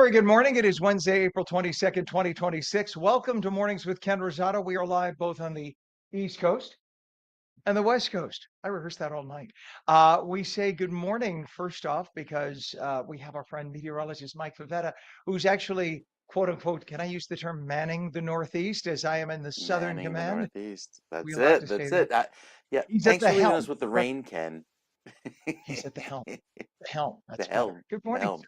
Very good morning. It is Wednesday, April 22nd, 2026. Welcome to Mornings with Ken Rosato. We are live both on the East Coast and the West Coast. I rehearsed that all night. We say good morning first off because we have our friend meteorologist Mike Favetta, who's actually, quote unquote, can I use the term manning the Northeast as I am in the Southern Manning the Command? Northeast. We That's allowed it. to say That's that. it. Yeah. He's at Thanks the for leaving us helm. with the Correct. rain, Ken. He's at the helm. The helm. The That's better. helm. Good The morning. helm.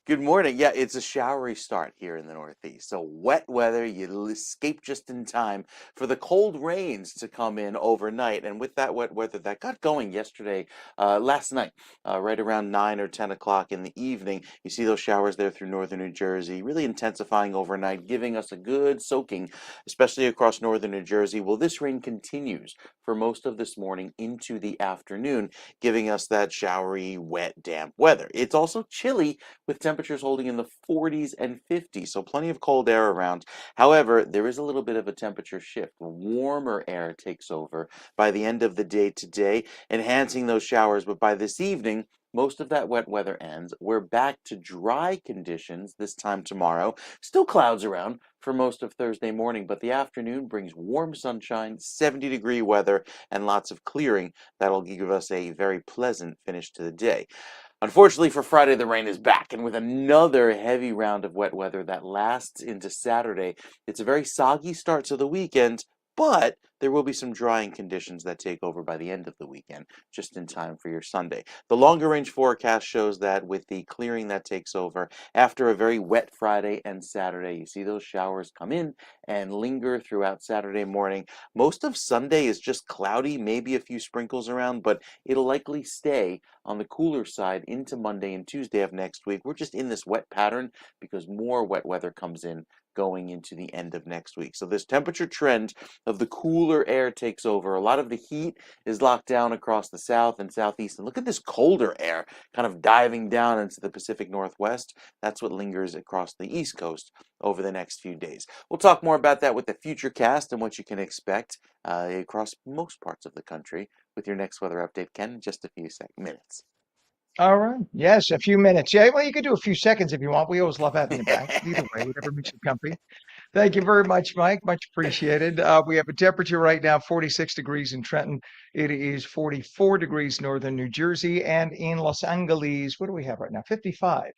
Good morning. Yeah, it's a showery start here in the Northeast. So wet weather, you escape just in time for the cold rains to come in overnight. And with that wet weather that got going yesterday, last night, right around 9 or 10 o'clock in the evening, you see those showers there through northern New Jersey, really intensifying overnight, giving us a good soaking, especially across northern New Jersey. Well, this rain continues for most of this morning into the afternoon, giving us that showery, wet, damp weather. It's also chilly with temperatures holding in the 40s and 50s, so plenty of cold air around. However, there is a little bit of a temperature shift. Warmer air takes over by the end of the day today, enhancing those showers, but by this evening, most of that wet weather ends. We're back to dry conditions this time tomorrow. Still clouds around for most of Thursday morning, but the afternoon brings warm sunshine, 70-degree weather, and lots of clearing. That'll give us a very pleasant finish to the day. Unfortunately for Friday, the rain is back, and with another heavy round of wet weather that lasts into Saturday, it's a very soggy start to the weekend, but there will be some drying conditions that take over by the end of the weekend, just in time for your Sunday. The longer range forecast shows that with the clearing that takes over after a very wet Friday and Saturday, you see those showers come in and linger throughout Saturday morning. Most of Sunday is just cloudy, maybe a few sprinkles around, but it'll likely stay on the cooler side into Monday and Tuesday of next week. We're just in this wet pattern because more wet weather comes in going into the end of next week. So this temperature trend of the cooler air takes over. A lot of the heat is locked down across the south and southeast. And look at this colder air kind of diving down into the Pacific Northwest. That's what lingers across the East Coast over the next few days. We'll talk more about that with the future cast and what you can expect across most parts of the country with your next weather update, Ken, in just a few minutes. All right. Yes, a few minutes. Yeah, well, you could do a few seconds if you want. We always love having you back. Either way, whatever makes you comfy. Thank you very much, Mike. Much appreciated. We have a temperature right now, 46 degrees in Trenton. It is 44 degrees northern New Jersey. And in Los Angeles, what do we have right now? 55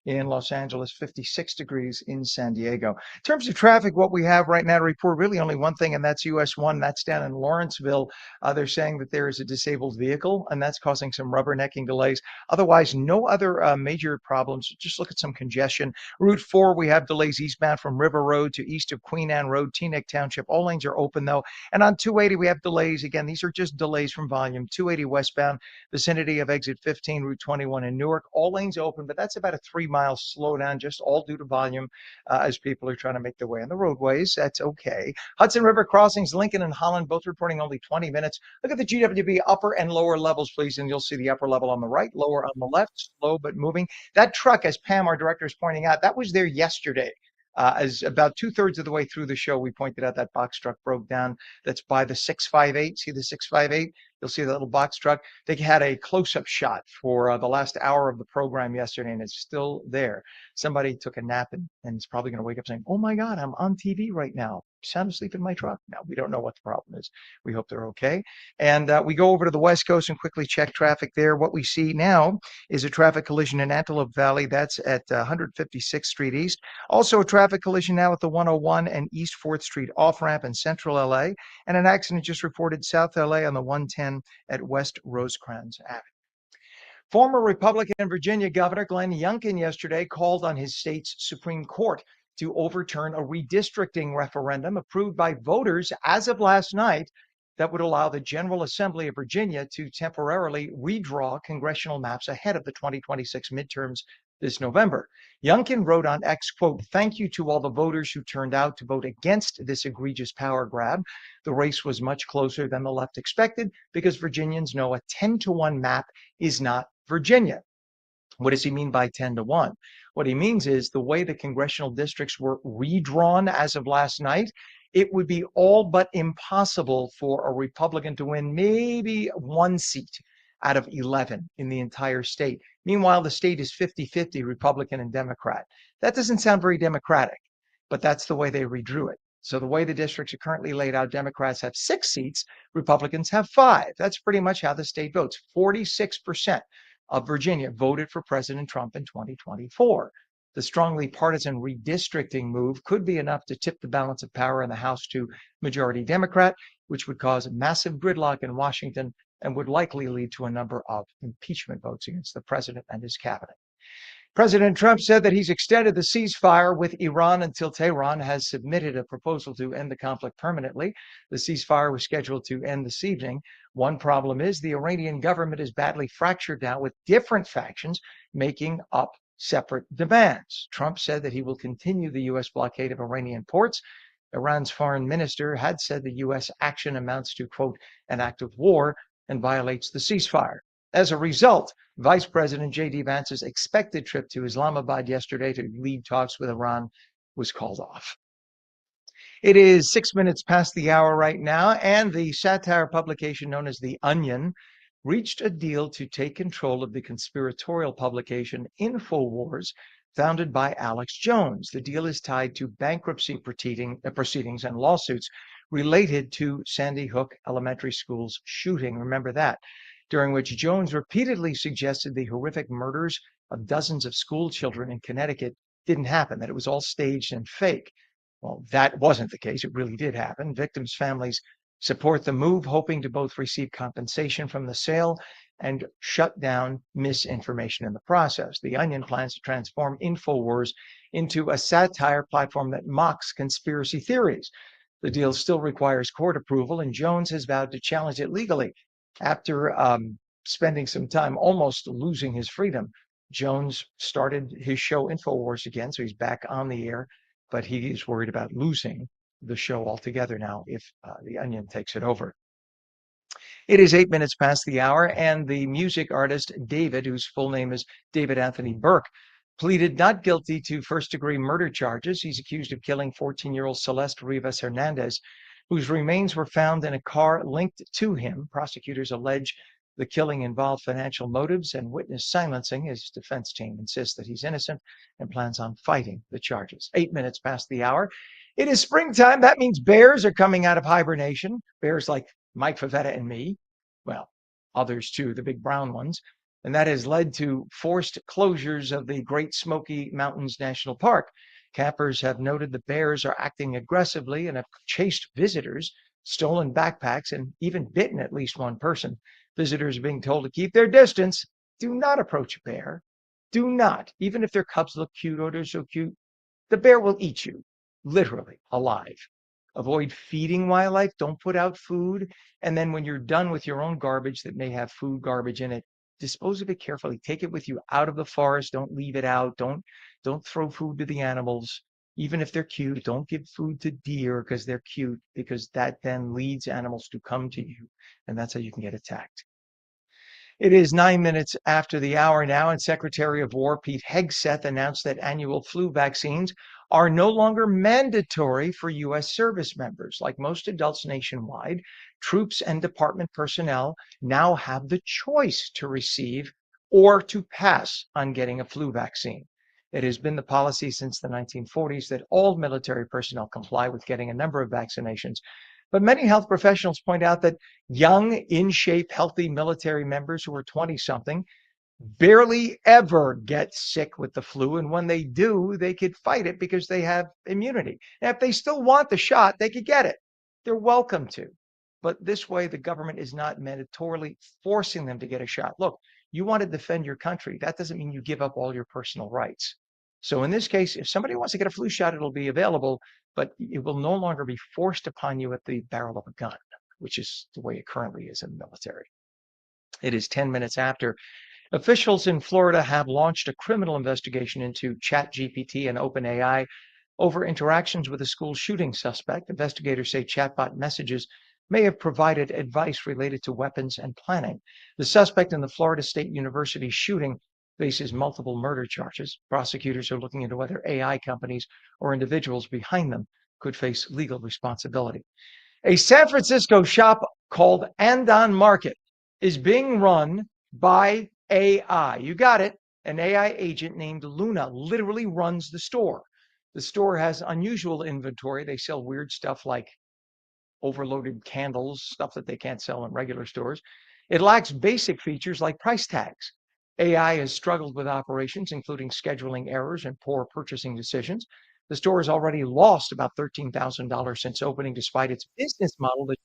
in Los Angeles, 56 degrees in San Diego. In terms of traffic, what we have right now to report, really only one thing, and that's US 1. That's down in Lawrenceville. They're saying that there is a disabled vehicle, and that's causing some rubbernecking delays. Otherwise, no other major problems. Just look at some congestion. Route 4, we have delays eastbound from River Road to east of Queen Anne Road, Teaneck Township. All lanes are open, though. And on 280, we have delays. Again, these are just delays from volume. 280 westbound, vicinity of exit 15, Route 21 in Newark. All lanes open, but that's about a 3-mile slowdown, just all due to volume as people are trying to make their way on the roadways. That's okay. Hudson River crossings, Lincoln and Holland, both reporting only 20 minutes. Look at the GWB upper and lower levels, please, and you'll see the upper level on the right, lower on the left, slow but moving. That truck, as Pam, our director, is pointing out, that was there yesterday. As about 2/3 of the way through the show, we pointed out that box truck broke down. That's by the 658. See the 658? You'll see that little box truck. They had a close-up shot for the last hour of the program yesterday, and it's still there. Somebody took a nap and is probably going to wake up saying, "Oh my God, I'm on TV right now. Sound asleep in my truck." Now, we don't know what the problem is. We hope they're okay. And we go over to the West Coast and quickly check traffic there. What we see now is a traffic collision in Antelope Valley. That's at 156th Street East. Also a traffic collision now at the 101 and East 4th Street off-ramp in central LA. And an accident just reported South LA on the 110 at West Rosecrans Avenue. Former Republican Virginia Governor Glenn Youngkin yesterday called on his state's Supreme Court to overturn a redistricting referendum approved by voters as of last night that would allow the General Assembly of Virginia to temporarily redraw congressional maps ahead of the 2026 midterms this November. Youngkin wrote on X, quote, "Thank you to all the voters who turned out to vote against this egregious power grab. The race was much closer than the left expected because Virginians know a 10-to-1 map is not Virginia." What does he mean by 10-to-1? What he means is the way the congressional districts were redrawn as of last night, it would be all but impossible for a Republican to win maybe one seat out of 11 in the entire state. Meanwhile, the state is 50-50 Republican and Democrat. That doesn't sound very democratic, but that's the way they redrew it. So the way the districts are currently laid out, Democrats have 6 seats, Republicans have 5. That's pretty much how the state votes. 46% of Virginia voted for President Trump in 2024. The strongly partisan redistricting move could be enough to tip the balance of power in the House to majority Democrat, which would cause massive gridlock in Washington and would likely lead to a number of impeachment votes against the president and his cabinet. President Trump said that he's extended the ceasefire with Iran until Tehran has submitted a proposal to end the conflict permanently. The ceasefire was scheduled to end this evening. One problem is the Iranian government is badly fractured now with different factions making up separate demands. Trump said that he will continue the U.S. blockade of Iranian ports. Iran's foreign minister had said the U.S. action amounts to, quote, an act of war and violates the ceasefire. As a result, Vice President J.D. Vance's expected trip to Islamabad yesterday to lead talks with Iran was called off. It is 6 minutes past the hour right now, and the satire publication known as The Onion reached a deal to take control of the conspiratorial publication InfoWars, founded by Alex Jones. The deal is tied to bankruptcy proceedings and lawsuits related to Sandy Hook Elementary School's shooting. Remember that, during which Jones repeatedly suggested the horrific murders of dozens of school children in Connecticut didn't happen, that it was all staged and fake. Well, that wasn't the case. It really did happen. Victims' families support the move, hoping to both receive compensation from the sale and shut down misinformation in the process. The Onion plans to transform InfoWars into a satire platform that mocks conspiracy theories. The deal still requires court approval, and Jones has vowed to challenge it legally. After spending some time almost losing his freedom, Jones started his show InfoWars again, so he's back on the air, but he is worried about losing the show altogether now if The Onion takes it over. It is 8 minutes past the hour, and the music artist David, whose full name is David Anthony Burke, pleaded not guilty to first-degree murder charges. He's accused of killing 14-year-old Celeste Rivas Hernandez, whose remains were found in a car linked to him. Prosecutors allege the killing involved financial motives and witness silencing. His defense team insists that he's innocent and plans on fighting the charges. 8 minutes past the hour. It is springtime. That means bears are coming out of hibernation. Bears like Mike Favetta and me. Well, others too, the big brown ones. And that has led to forced closures of the Great Smoky Mountains National Park. Campers have noted the bears are acting aggressively and have chased visitors, stolen backpacks, and even bitten at least one person. Visitors are being told to keep their distance. Do not approach a bear. Do not. Even if their cubs look cute or they're so cute, the bear will eat you, literally alive. Avoid feeding wildlife. Don't put out food. And then when you're done with your own garbage that may have food garbage in it, dispose of it carefully. Take it with you out of the forest. Don't leave it out. Don't throw food to the animals, even if they're cute. Don't give food to deer because they're cute, because that then leads animals to come to you, and that's how you can get attacked. It is 9 minutes after the hour now, and Secretary of War Pete Hegseth announced that annual flu vaccines are no longer mandatory for U.S. service members. Like most adults nationwide, troops and department personnel now have the choice to receive or to pass on getting a flu vaccine. It has been the policy since the 1940s that all military personnel comply with getting a number of vaccinations. But many health professionals point out that young, in-shape, healthy military members who are 20-something barely ever get sick with the flu. And when they do, they could fight it because they have immunity. Now, if they still want the shot, they could get it. They're welcome to. But this way, the government is not mandatorily forcing them to get a shot. Look, you want to defend your country. That doesn't mean you give up all your personal rights. So in this case, if somebody wants to get a flu shot, it'll be available, but it will no longer be forced upon you at the barrel of a gun, which is the way it currently is in the military. It is 10 minutes after. Officials in Florida have launched a criminal investigation into ChatGPT and OpenAI over interactions with a school shooting suspect. Investigators say chatbot messages may have provided advice related to weapons and planning. The suspect in the Florida State University shooting faces multiple murder charges. Prosecutors are looking into whether AI companies or individuals behind them could face legal responsibility. A San Francisco shop called Andon Market is being run by AI. You got it. An AI agent named Luna literally runs the store. The store has unusual inventory. They sell weird stuff like overloaded candles, stuff that they can't sell in regular stores. It lacks basic features like price tags. AI has struggled with operations, including scheduling errors and poor purchasing decisions. The store has already lost about $13,000 since opening, despite its business model that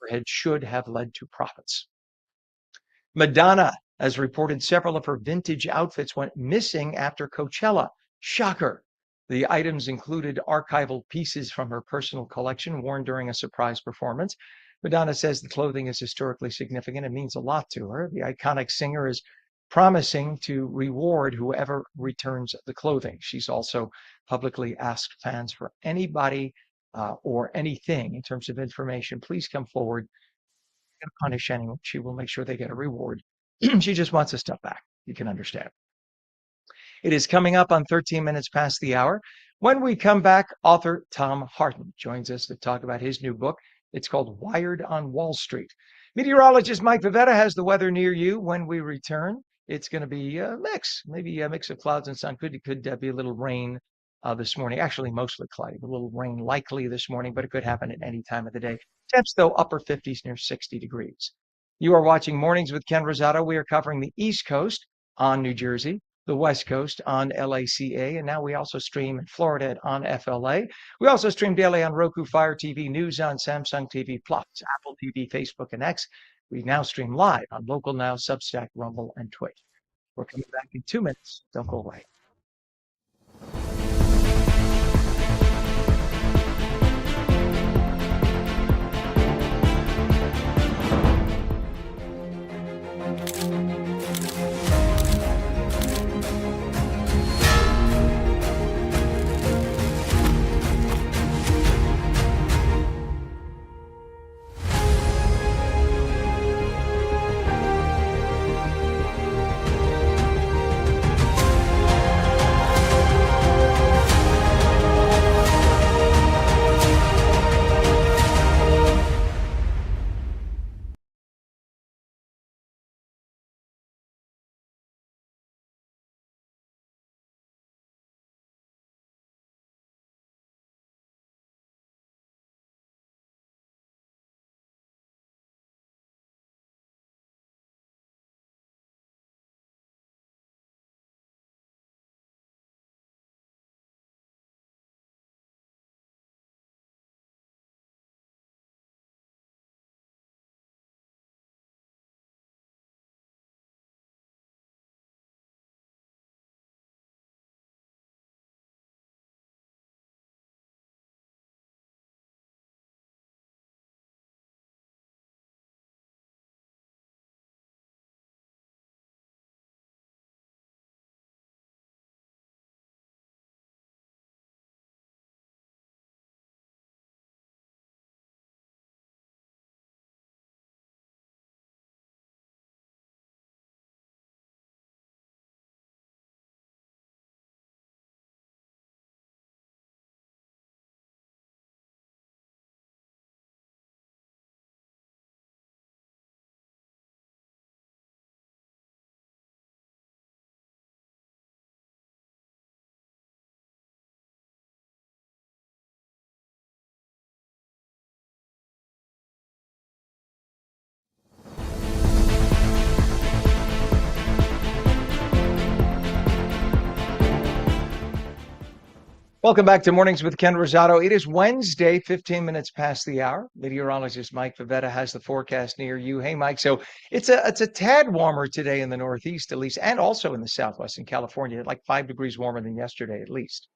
overhead should have led to profits. Madonna has reported several of her vintage outfits went missing after Coachella. Shocker. The items included archival pieces from her personal collection worn during a surprise performance. Madonna says the clothing is historically significant and means a lot to her. The iconic singer is promising to reward whoever returns the clothing. She's also publicly asked fans for anybody or anything in terms of information. Please come forward and punish anyone. She will make sure they get a reward. She just wants the stuff back. You can understand. It is coming up on 13 minutes past the hour. When we come back, author Tom Harton joins us to talk about his new book. It's called Wired on Wall Street. Meteorologist Mike Favetta has the weather near you when we return. It's going to be a mix, maybe a mix of clouds and sun. Could be a little rain this morning. Actually, mostly cloudy. A little rain likely this morning, but it could happen at any time of the day. Temps, though, upper 50s near 60 degrees. You are watching Mornings with Ken Rosato. We are covering the East Coast on New Jersey, the West Coast on LACA, and now we also stream in Florida on FLA. We also stream daily on Roku, Fire TV, News on Samsung TV Plus, Apple TV, Facebook, and X. We now stream live on Local Now, Substack, Rumble, and Twitch. We're coming back in 2 minutes. Don't go away. Welcome back to Mornings with Ken Rosato. It is Wednesday, 15 minutes past the hour. Meteorologist Mike Favetta has the forecast near you. Hey, Mike. So it's a tad warmer today in the Northeast, at least, and also in the Southwest in California, like 5 degrees warmer than yesterday, at least.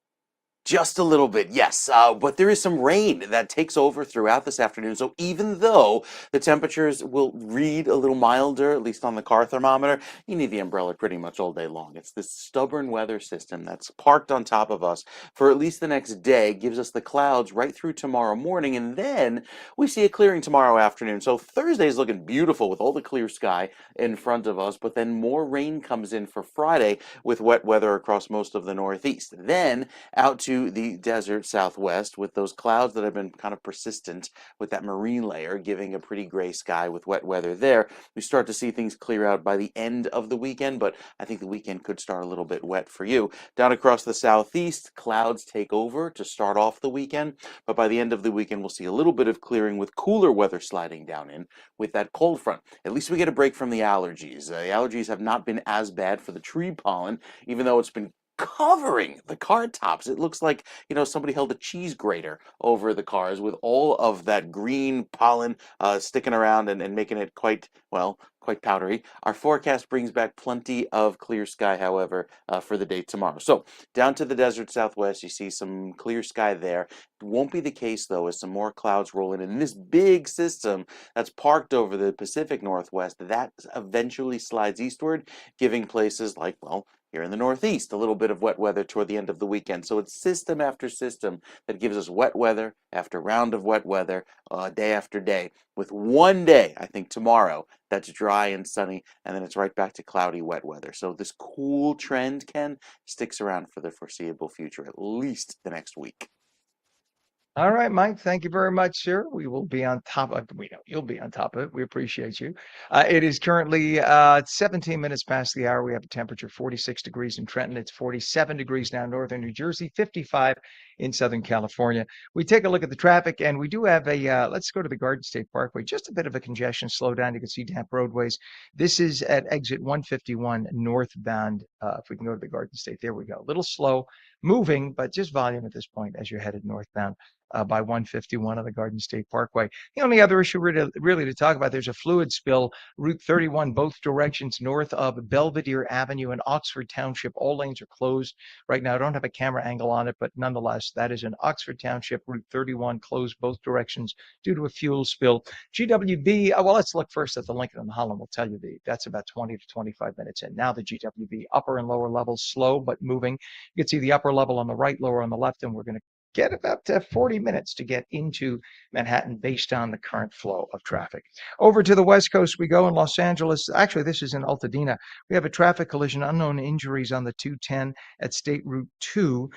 Just a little bit, yes. But there is some rain that takes over throughout this afternoon. So even though the temperatures will read a little milder, at least on the car thermometer, you need the umbrella pretty much all day long. It's this stubborn weather system that's parked on top of us for at least the next day, gives us the clouds right through tomorrow morning, and then we see a clearing tomorrow afternoon. So Thursday is looking beautiful with all the clear sky in front of us, but then more rain comes in for Friday with wet weather across most of the Northeast. Then out to to the desert southwest with those clouds that have been kind of persistent with that marine layer giving a pretty gray sky with wet weather there. We start to see things clear out by the end of the weekend, but I think the weekend could start a little bit wet for you. Down across the southeast, clouds take over to start off the weekend, but by the end of the weekend, we'll see a little bit of clearing with cooler weather sliding down in with that cold front. At least we get a break from the allergies. The allergies have not been as bad for the tree pollen, even though it's been covering the car tops. It looks like, somebody held a cheese grater over the cars with all of that green pollen sticking around and making it quite, well, quite powdery. Our forecast brings back plenty of clear sky, however, for the day tomorrow. So down to the desert southwest, you see some clear sky there. It won't be the case, though, as some more clouds roll in. And this big system that's parked over the Pacific Northwest, that eventually slides eastward, giving places like, well, here in the Northeast, a little bit of wet weather toward the end of the weekend. So it's system after system that gives us wet weather after round of wet weather, day after day, with one day, I think tomorrow, that's dry and sunny, and then it's right back to cloudy, wet weather. So this cool trend, Ken, sticks around for the foreseeable future, at least the next week. All right, Mike. Thank you very much, sir. We will be on top of. We know you'll be on top of it. We appreciate you. It is currently 17 minutes past the hour. We have a temperature 46 degrees in Trenton. It's 47 degrees now in northern New Jersey, 55 in Southern California. We take a look at the traffic, and we do have a. Let's go to the Garden State Parkway. Just a bit of a congestion slowdown. You can see damp roadways. This is at exit 151 northbound. If we can go to the Garden State, there we go. A little slow moving, but just volume at this point as you're headed northbound. By 151 on the Garden State Parkway. The only other issue really to talk about, there's a fluid spill, Route 31, both directions north of Belvedere Avenue in Oxford Township. All lanes are closed right now. I don't have a camera angle on it, but nonetheless, that is in Oxford Township, Route 31, closed both directions due to a fuel spill. GWB, well, let's look first at the Lincoln and the Holland. We'll tell you that's about 20 to 25 minutes in. Now the GWB upper and lower levels, slow but moving. You can see the upper level on the right, lower on the left, and we're going to get about 40 minutes to get into Manhattan based on the current flow of traffic. Over to the West Coast we go in Los Angeles. Actually, this is in Altadena. We have a traffic collision, unknown injuries on the 210 at State Route 2.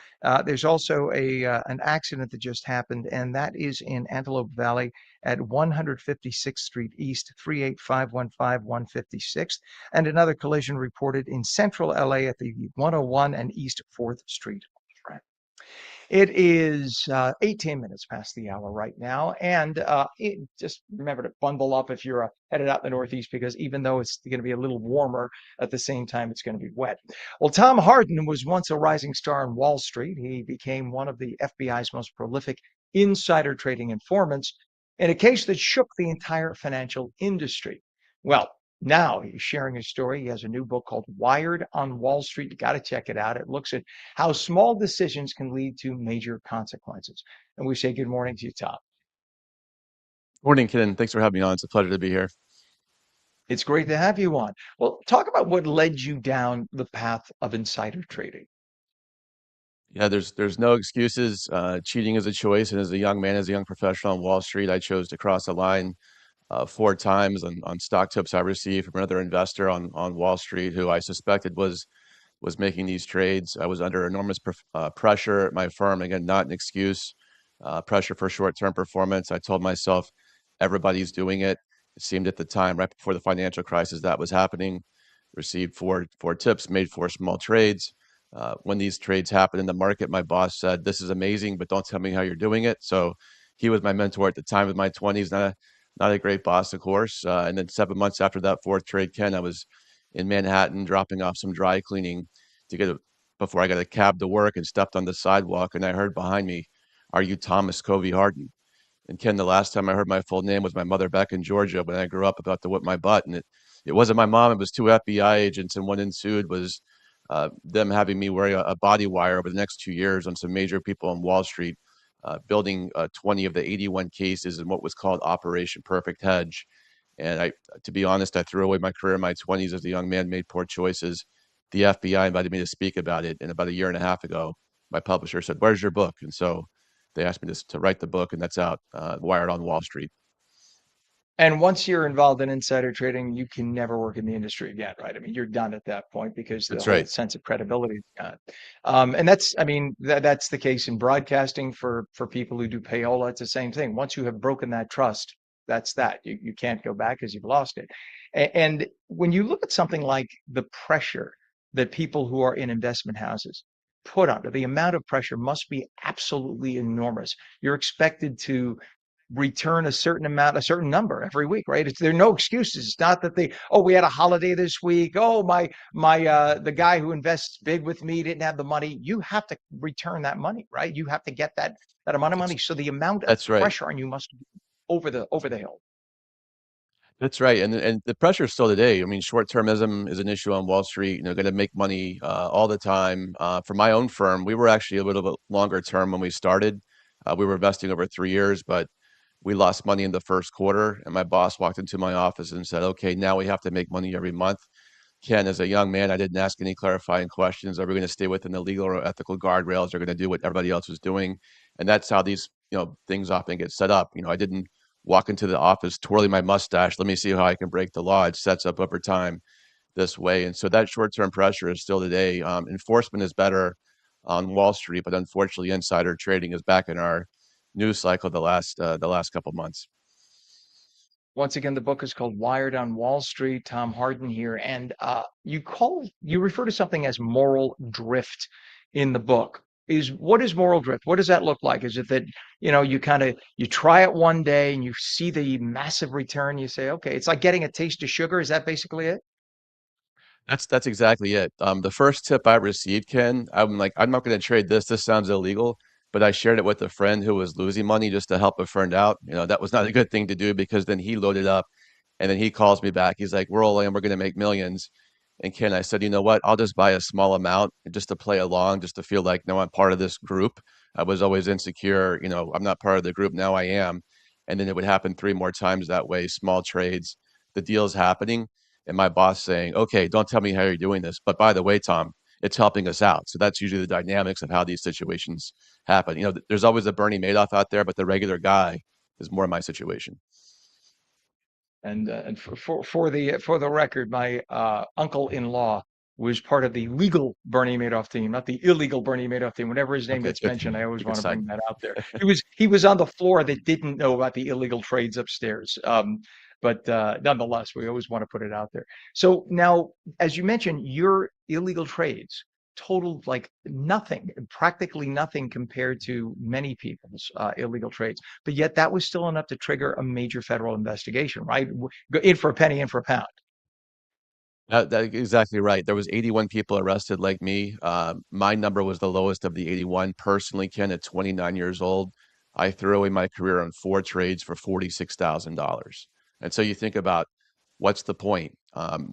There's also an accident that just happened, and that is in Antelope Valley at 156th Street East, 38515 156th, and another collision reported in central LA at the 101 and East 4th Street. It is 18 minutes past the hour right now, and just remember to bundle up if you're headed out in the Northeast, because even though it's going to be a little warmer, at the same time it's going to be wet. Well, Tom Harden was once a rising star on Wall Street. He became one of the FBI's most prolific insider trading informants in a case that shook the entire financial industry. Well, now he's sharing his story. He has a new book called Wired on Wall Street. You got to check it out. It looks at how small decisions can lead to major consequences. And we say good morning to you, Tom. Morning, Ken. Thanks for having me on. It's a pleasure to be here. It's great to have you on. Well, talk about what led you down the path of insider trading. Yeah, there's no excuses. Cheating is a choice, and as a young man, as a young professional on Wall Street, I chose to cross the line 4 times on stock tips I received from another investor on Wall Street, who I suspected was making these trades. I was under enormous pressure at my firm. Again, not an excuse. Pressure for short-term performance. I told myself everybody's doing it. It seemed at the time, right before the financial crisis, that was happening. Received four tips, made 4 small trades. When these trades happened in the market, my boss said, "This is amazing, but don't tell me how you're doing it." So he was my mentor at the time of my 20s. Not a great boss, of course. And then 7 months after that fourth trade, Ken, I was in Manhattan dropping off some dry cleaning before I got a cab to work, and stepped on the sidewalk, and I heard behind me, "Are you Thomas Covey Harden?" And Ken, the last time I heard my full name was my mother back in Georgia when I grew up, about to whip my butt. And it wasn't my mom, it was 2 FBI agents. And what ensued was them having me wearing a body wire over the next 2 years on some major people on Wall Street, building 20 of the 81 cases in what was called Operation Perfect Hedge. And to be honest, I threw away my career in my 20s as a young man, made poor choices. The FBI invited me to speak about it. And about a year and a half ago, my publisher said, "Where's your book?" And so they asked me to write the book, and that's out, Wired on Wall Street. And once you're involved in insider trading, you can never work in the industry again, right? I mean, you're done at that point because the That's whole right. sense of credibility is gone. And that's, I mean, that's the case in broadcasting for people who do payola. It's the same thing. Once you have broken that trust, that's that. You can't go back because you've lost it. And when you look at something like the pressure that people who are in investment houses put under, the amount of pressure must be absolutely enormous. You're expected to return a certain amount, a certain number every week, right? There are no excuses. It's not that oh, we had a holiday this week. Oh, the guy who invests big with me didn't have the money. You have to return that money, right? You have to get that amount of That's money. So the amount of that's right. pressure on you must be over the hill. That's right, and the pressure is still today. I mean, short-termism is an issue on Wall Street. You know, going to make money all the time. For my own firm, we were actually a little bit longer term when we started. We were investing over 3 years, but we lost money in the first quarter. And my boss walked into my office and said, "Okay, now we have to make money every month." Ken, as a young man, I didn't ask any clarifying questions. Are we going to stay within the legal or ethical guardrails? Are going to do what everybody else was doing? And that's how these, things often get set up. I didn't walk into the office twirling my mustache. Let me see how I can break the law. It sets up over time this way. And so that short-term pressure is still today. Enforcement is better on Wall Street, but unfortunately, insider trading is back in our news cycle the last couple months. Once again, the book is called Wired on Wall Street. Tom Harden here, and you refer to something as moral drift in the book. What is moral drift? What does that look like? Is it that you try it one day and you see the massive return, you say, okay, it's like getting a taste of sugar. Is that basically it? That's exactly it. The first tip I received, Ken, I'm like, I'm not going to trade this. This sounds illegal. But I shared it with a friend who was losing money just to help a friend out. That was not a good thing to do because then he loaded up and then he calls me back. He's like, we're all in, we're going to make millions. And Ken, I said, you know what? I'll just buy a small amount just to play along, just to feel like, no, I'm part of this group. I was always insecure. I'm not part of the group. Now I am. And then it would happen three more times that way, small trades, the deal's happening and my boss saying, okay, don't tell me how you're doing this. But by the way, Tom, it's helping us out. So that's usually the dynamics of how these situations happen. There's always a Bernie Madoff out there, but the regular guy is more my situation. And for the record, my uncle-in-law was part of the legal Bernie Madoff team, not the illegal Bernie Madoff team. Whenever his name Okay, gets good. mentioned, I always Good want to sign. bring that out there. He was on the floor that didn't know about the illegal trades upstairs. But nonetheless, we always want to put it out there. So now, as you mentioned, your illegal trades totaled like nothing, practically nothing compared to many people's illegal trades. But yet that was still enough to trigger a major federal investigation, right? Go in for a penny, in for a pound. That exactly right. There was 81 people arrested like me. My number was the lowest of the 81. Personally, Ken, at 29 years old, I threw away my career on four trades for $46,000. And so you think about what's the point?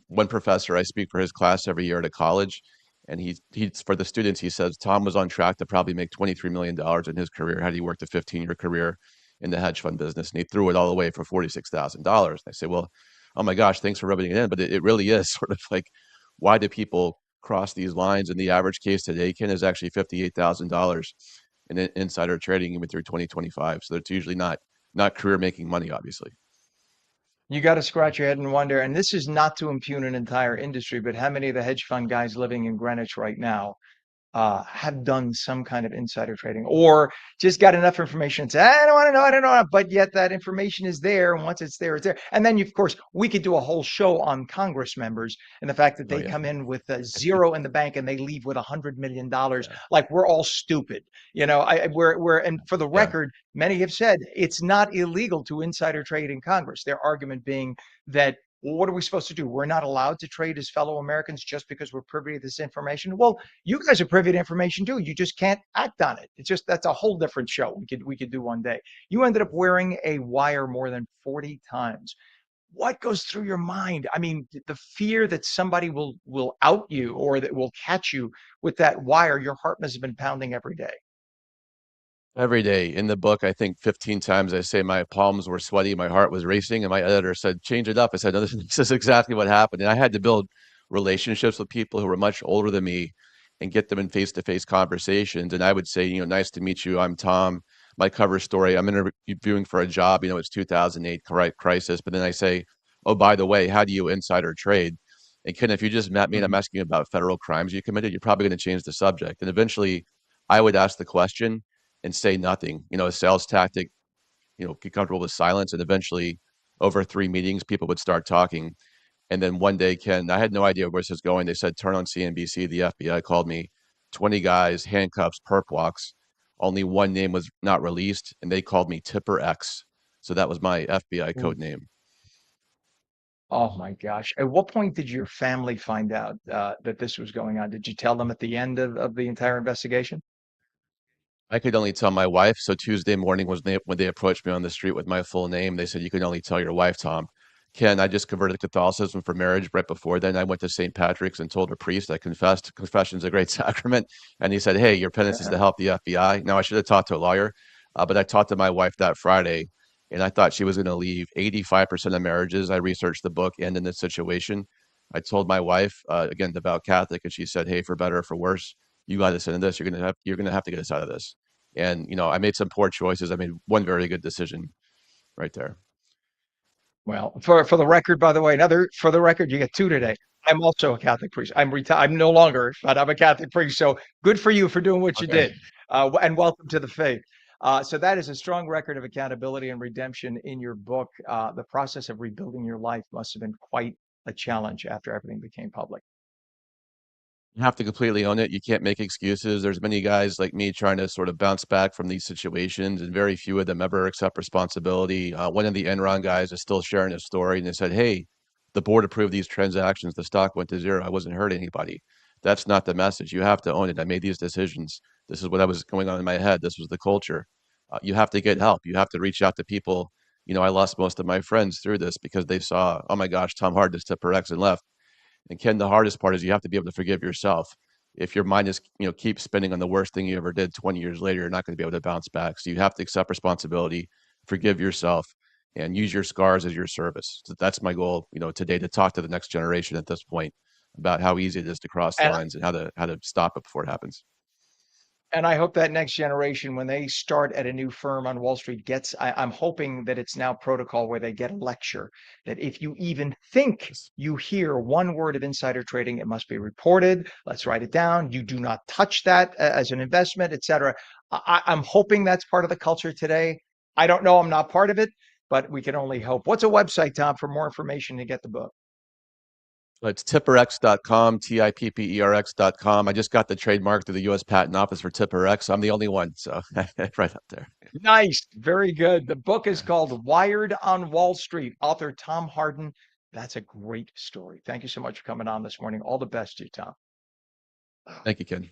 One professor, I speak for his class every year at a college, and he's for the students, he says Tom was on track to probably make $23 million in his career had he worked a 15-year career in the hedge fund business, and he threw it all away for $46,000. I say, well, oh my gosh, thanks for rubbing it in. But it really is sort of like, why do people cross these lines? And the average case today, Ken, is actually $58,000 in insider trading even through 2025. So it's usually not career making money, obviously. You got to scratch your head and wonder, and this is not to impugn an entire industry, but how many of the hedge fund guys living in Greenwich right now have done some kind of insider trading or just got enough information and say, I don't know. But yet that information is there. And once it's there, it's there. And then, of course, we could do a whole show on Congress members and the fact that Oh they yeah, come in with a zero in the bank and they leave with $100 million. yeah, Like we're all stupid. And for the yeah. record, many have said it's not illegal to insider trade in Congress. Their argument being that, well, what are we supposed to do? We're not allowed to trade as fellow Americans just because we're privy to this information. Well, you guys are privy to information too. You just can't act on it. It's just that's a whole different show. We could do one day. You ended up wearing a wire more than 40 times. What goes through your mind? I mean, the fear that somebody will out you or that will catch you with that wire, your heart must have been pounding every day. Every day in the book, I think 15 times I say my palms were sweaty, my heart was racing, and my editor said, change it up. I said, no, this is exactly what happened. And I had to build relationships with people who were much older than me and get them in face-to-face conversations. And I would say, nice to meet you. I'm Tom. my cover story. I'm interviewing for a job. It's 2008 crisis, but then I say, "Oh, by the way, how do you insider trade?" And Ken, if you just met me and I'm Mhm. asking you about federal crimes you committed, you're probably going to change the subject. And eventually, I would ask the question and say nothing. A sales tactic. Get comfortable with silence, and eventually, over 3 meetings, people would start talking. And then one day, Ken, I had no idea where this was going. They said, turn on CNBC. The FBI called me, 20 guys, handcuffs, perp walks. Only one name was not released, and they called me Tipper X. So that was my FBI Ooh. code name. Oh my gosh. At what point did your family find out that this was going on? Did you tell them at the end of the entire investigation? I could only tell my wife. So Tuesday morning was when they approached me on the street with my full name. They said, you can only tell your wife, Tom. Ken, I just converted to Catholicism for marriage. Right before then, I went to St. Patrick's and told a priest I confessed. Confession's a great sacrament. And he said, hey, your penance is to help the FBI. Now, I should have talked to a lawyer, but I talked to my wife that Friday, and I thought she was going to leave 85% of marriages. I researched the book end in this situation. I told my wife, again, devout Catholic, and she said, hey, for better or for worse, you got us into this. You're gonna have to get us out of this. And I made some poor choices. I made one very good decision right there. Well, for the record, by the way, for the record, you get two today. I'm also a Catholic priest. I'm retired. I'm no longer, but I'm a Catholic priest. So good for you for doing what you Okay. did, and welcome to the faith. So that is a strong record of accountability and redemption in your book. The process of rebuilding your life must have been quite a challenge after everything became public. You have to completely own it. You can't make excuses. There's many guys like me trying to sort of bounce back from these situations, and very few of them ever accept responsibility. One of the Enron guys is still sharing his story, and they said, "Hey, the board approved these transactions. The stock went to zero. I wasn't hurting anybody." That's not the message. You have to own it. I made these decisions. This is what I was going on in my head. This was the culture. You have to get help. You have to reach out to people. I lost most of my friends through this because they saw, oh my gosh, Tom Hart just took per X and left. And Ken, the hardest part is you have to be able to forgive yourself. If your mind is, keep spinning on the worst thing you ever did 20 years later, you're not going to be able to bounce back. So you have to accept responsibility, forgive yourself, and use your scars as your service. So that's my goal, today, to talk to the next generation at this point about how easy it is to cross And lines and how to stop it before it happens. And I hope that next generation, when they start at a new firm on Wall Street, I'm hoping that it's now protocol where they get a lecture that if you even think Yes. you hear one word of insider trading, it must be reported. Let's write it down. You do not touch that as an investment, et cetera. I'm hoping that's part of the culture today. I don't know. I'm not part of it, but we can only hope. What's a website, Tom, for more information to get the book? It's tipperx.com, tipperx.com. I just got the trademark through the U.S. Patent Office for TipperX. I'm the only one, so right up there. Nice. Very good. The book is Yeah. called Wired on Wall Street, author Tom Harden. That's a great story. Thank you so much for coming on this morning. All the best to you, Tom. Thank you, Ken.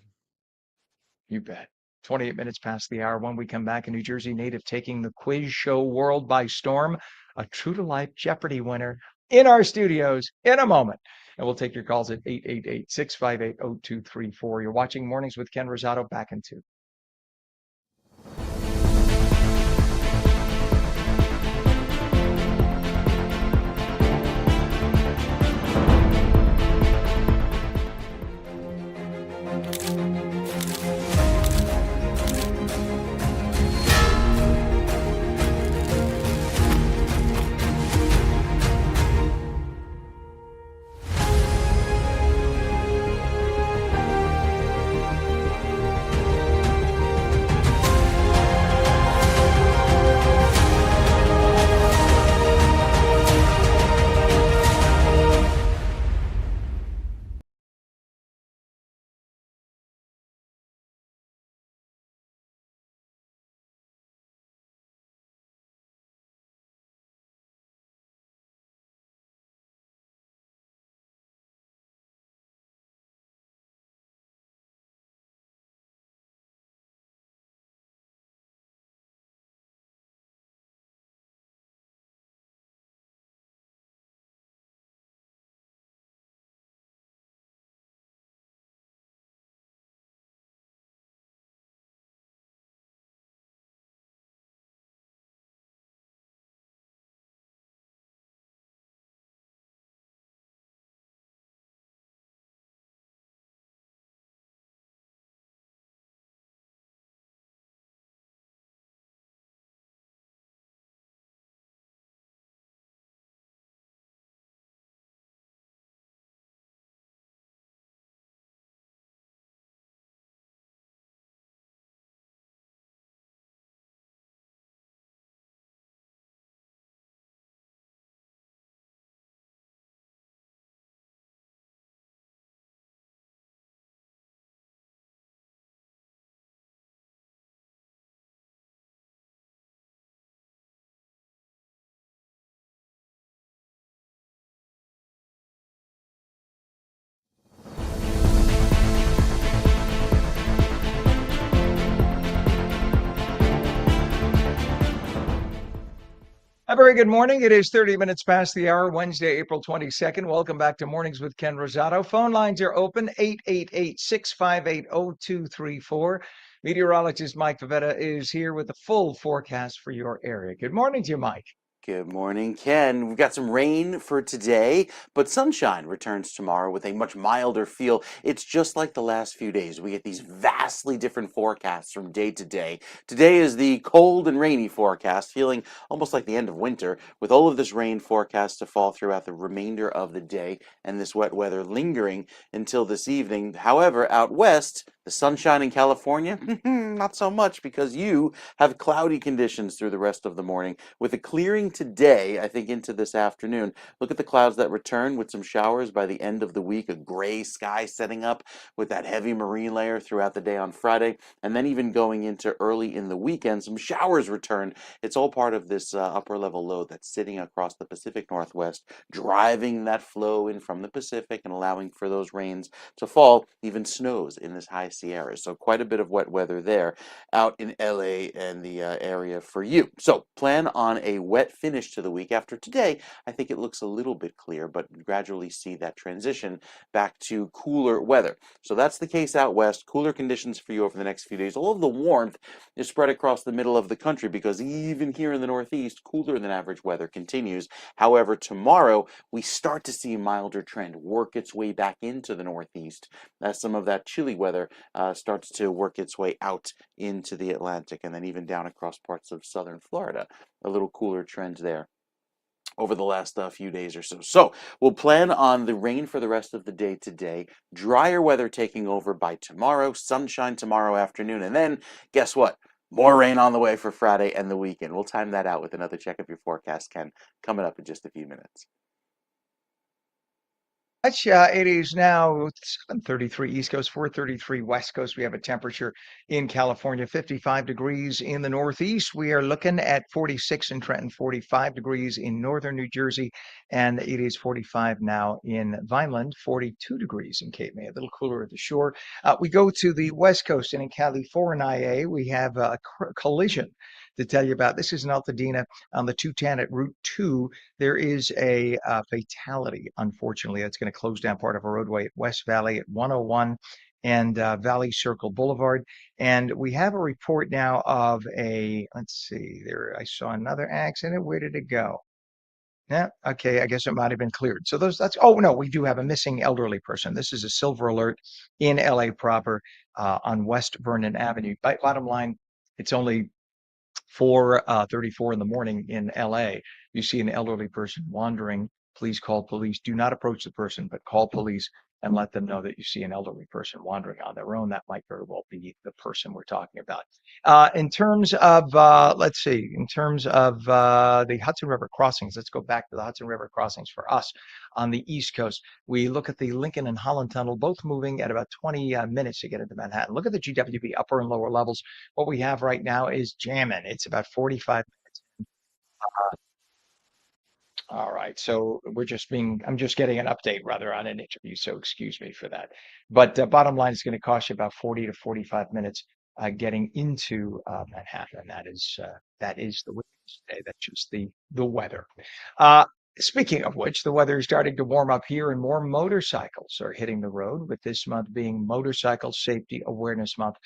You bet. 28 minutes past the hour. When we come back, a New Jersey native taking the quiz show world by storm, a true to life Jeopardy winner in our studios in a moment. And we'll take your calls at 888-658-0234. You're watching Mornings with Ken Rosato. Back in 2. A very good morning. It is 30 minutes past the hour, Wednesday, April 22nd. Welcome back to Mornings with Ken Rosato. Phone lines are open 888-658-0234. Meteorologist Mike Favetta is here with the full forecast for your area. Good morning to you, Mike. Good morning, Ken. We've got some rain for today, but sunshine returns tomorrow with a much milder feel. It's just like the last few days. We get these vastly different forecasts from day to day. Today is the cold and rainy forecast, feeling almost like the end of winter, with all of this rain forecast to fall throughout the remainder of the day and this wet weather lingering until this evening. However, out west, the sunshine in California, not so much because you have cloudy conditions through the rest of the morning with a clearing today, I think into this afternoon. Look at the clouds that return with some showers by the end of the week, a gray sky setting up with that heavy marine layer throughout the day on Friday, and then even going into early in the weekend, some showers return. It's all part of this upper level low that's sitting across the Pacific Northwest, driving that flow in from the Pacific and allowing for those rains to fall, even snows in this high Sierra. So quite a bit of wet weather there out in LA and the area for you. So plan on a wet finish to the week. After today, I think it looks a little bit clear, but gradually see that transition back to cooler weather. So that's the case out west. Cooler conditions for you over the next few days. All of the warmth is spread across the middle of the country because even here in the Northeast, cooler than average weather continues. However, tomorrow we start to see a milder trend work its way back into the Northeast as some of that chilly weather starts to work its way out into the Atlantic and then even down across parts of southern Florida. A little cooler trend there over the last few days or so. So we'll plan on the rain for the rest of the day today, drier weather taking over by tomorrow, sunshine tomorrow afternoon, and then guess what? More rain on the way for Friday and the weekend. We'll time that out with another check of your forecast, Ken, coming up in just a few minutes. It is now 7:33 East Coast, 4:33 West Coast. We have a temperature in California, 55 degrees in the Northeast. We are looking at 46 in Trenton, 45 degrees in northern New Jersey, and it is 45 now in Vineland, 42 degrees in Cape May, a little cooler at the shore. We go to the West Coast, and in California, we have a collision to tell you about. This is in Altadena on the 210 at Route 2. There is a fatality, unfortunately. That's going to close down part of a roadway at West Valley at 101 and Valley Circle Boulevard. And we have a report now of let's see, there, I saw another accident. Where did it go? Yeah, okay, I guess it might have been cleared. So oh no, we do have a missing elderly person. This is a silver alert in LA proper on West Vernon Avenue. Bottom line, it's only 4:34 in the morning in LA. You see an elderly person wandering, please call police. Do not approach the person, but call police and let them know that you see an elderly person wandering on their own. That might very well be the person we're talking about. In terms of, let's see, in terms of the Hudson River crossings, let's go back to the Hudson River crossings for us on the East Coast. We look at the Lincoln and Holland Tunnel, both moving at about 20 minutes to get into Manhattan. Look at the GWB upper and lower levels. What we have right now is jamming. It's about 45 minutes. All right. So I'm just getting an update rather on an interview. So excuse me for that. But bottom line is going to cost you about 40 to 45 minutes getting into Manhattan. That is the way today. That's just the weather. Uh, Speaking of which, the weather is starting to warm up here and more motorcycles are hitting the road, with this month being Motorcycle Safety Awareness Month.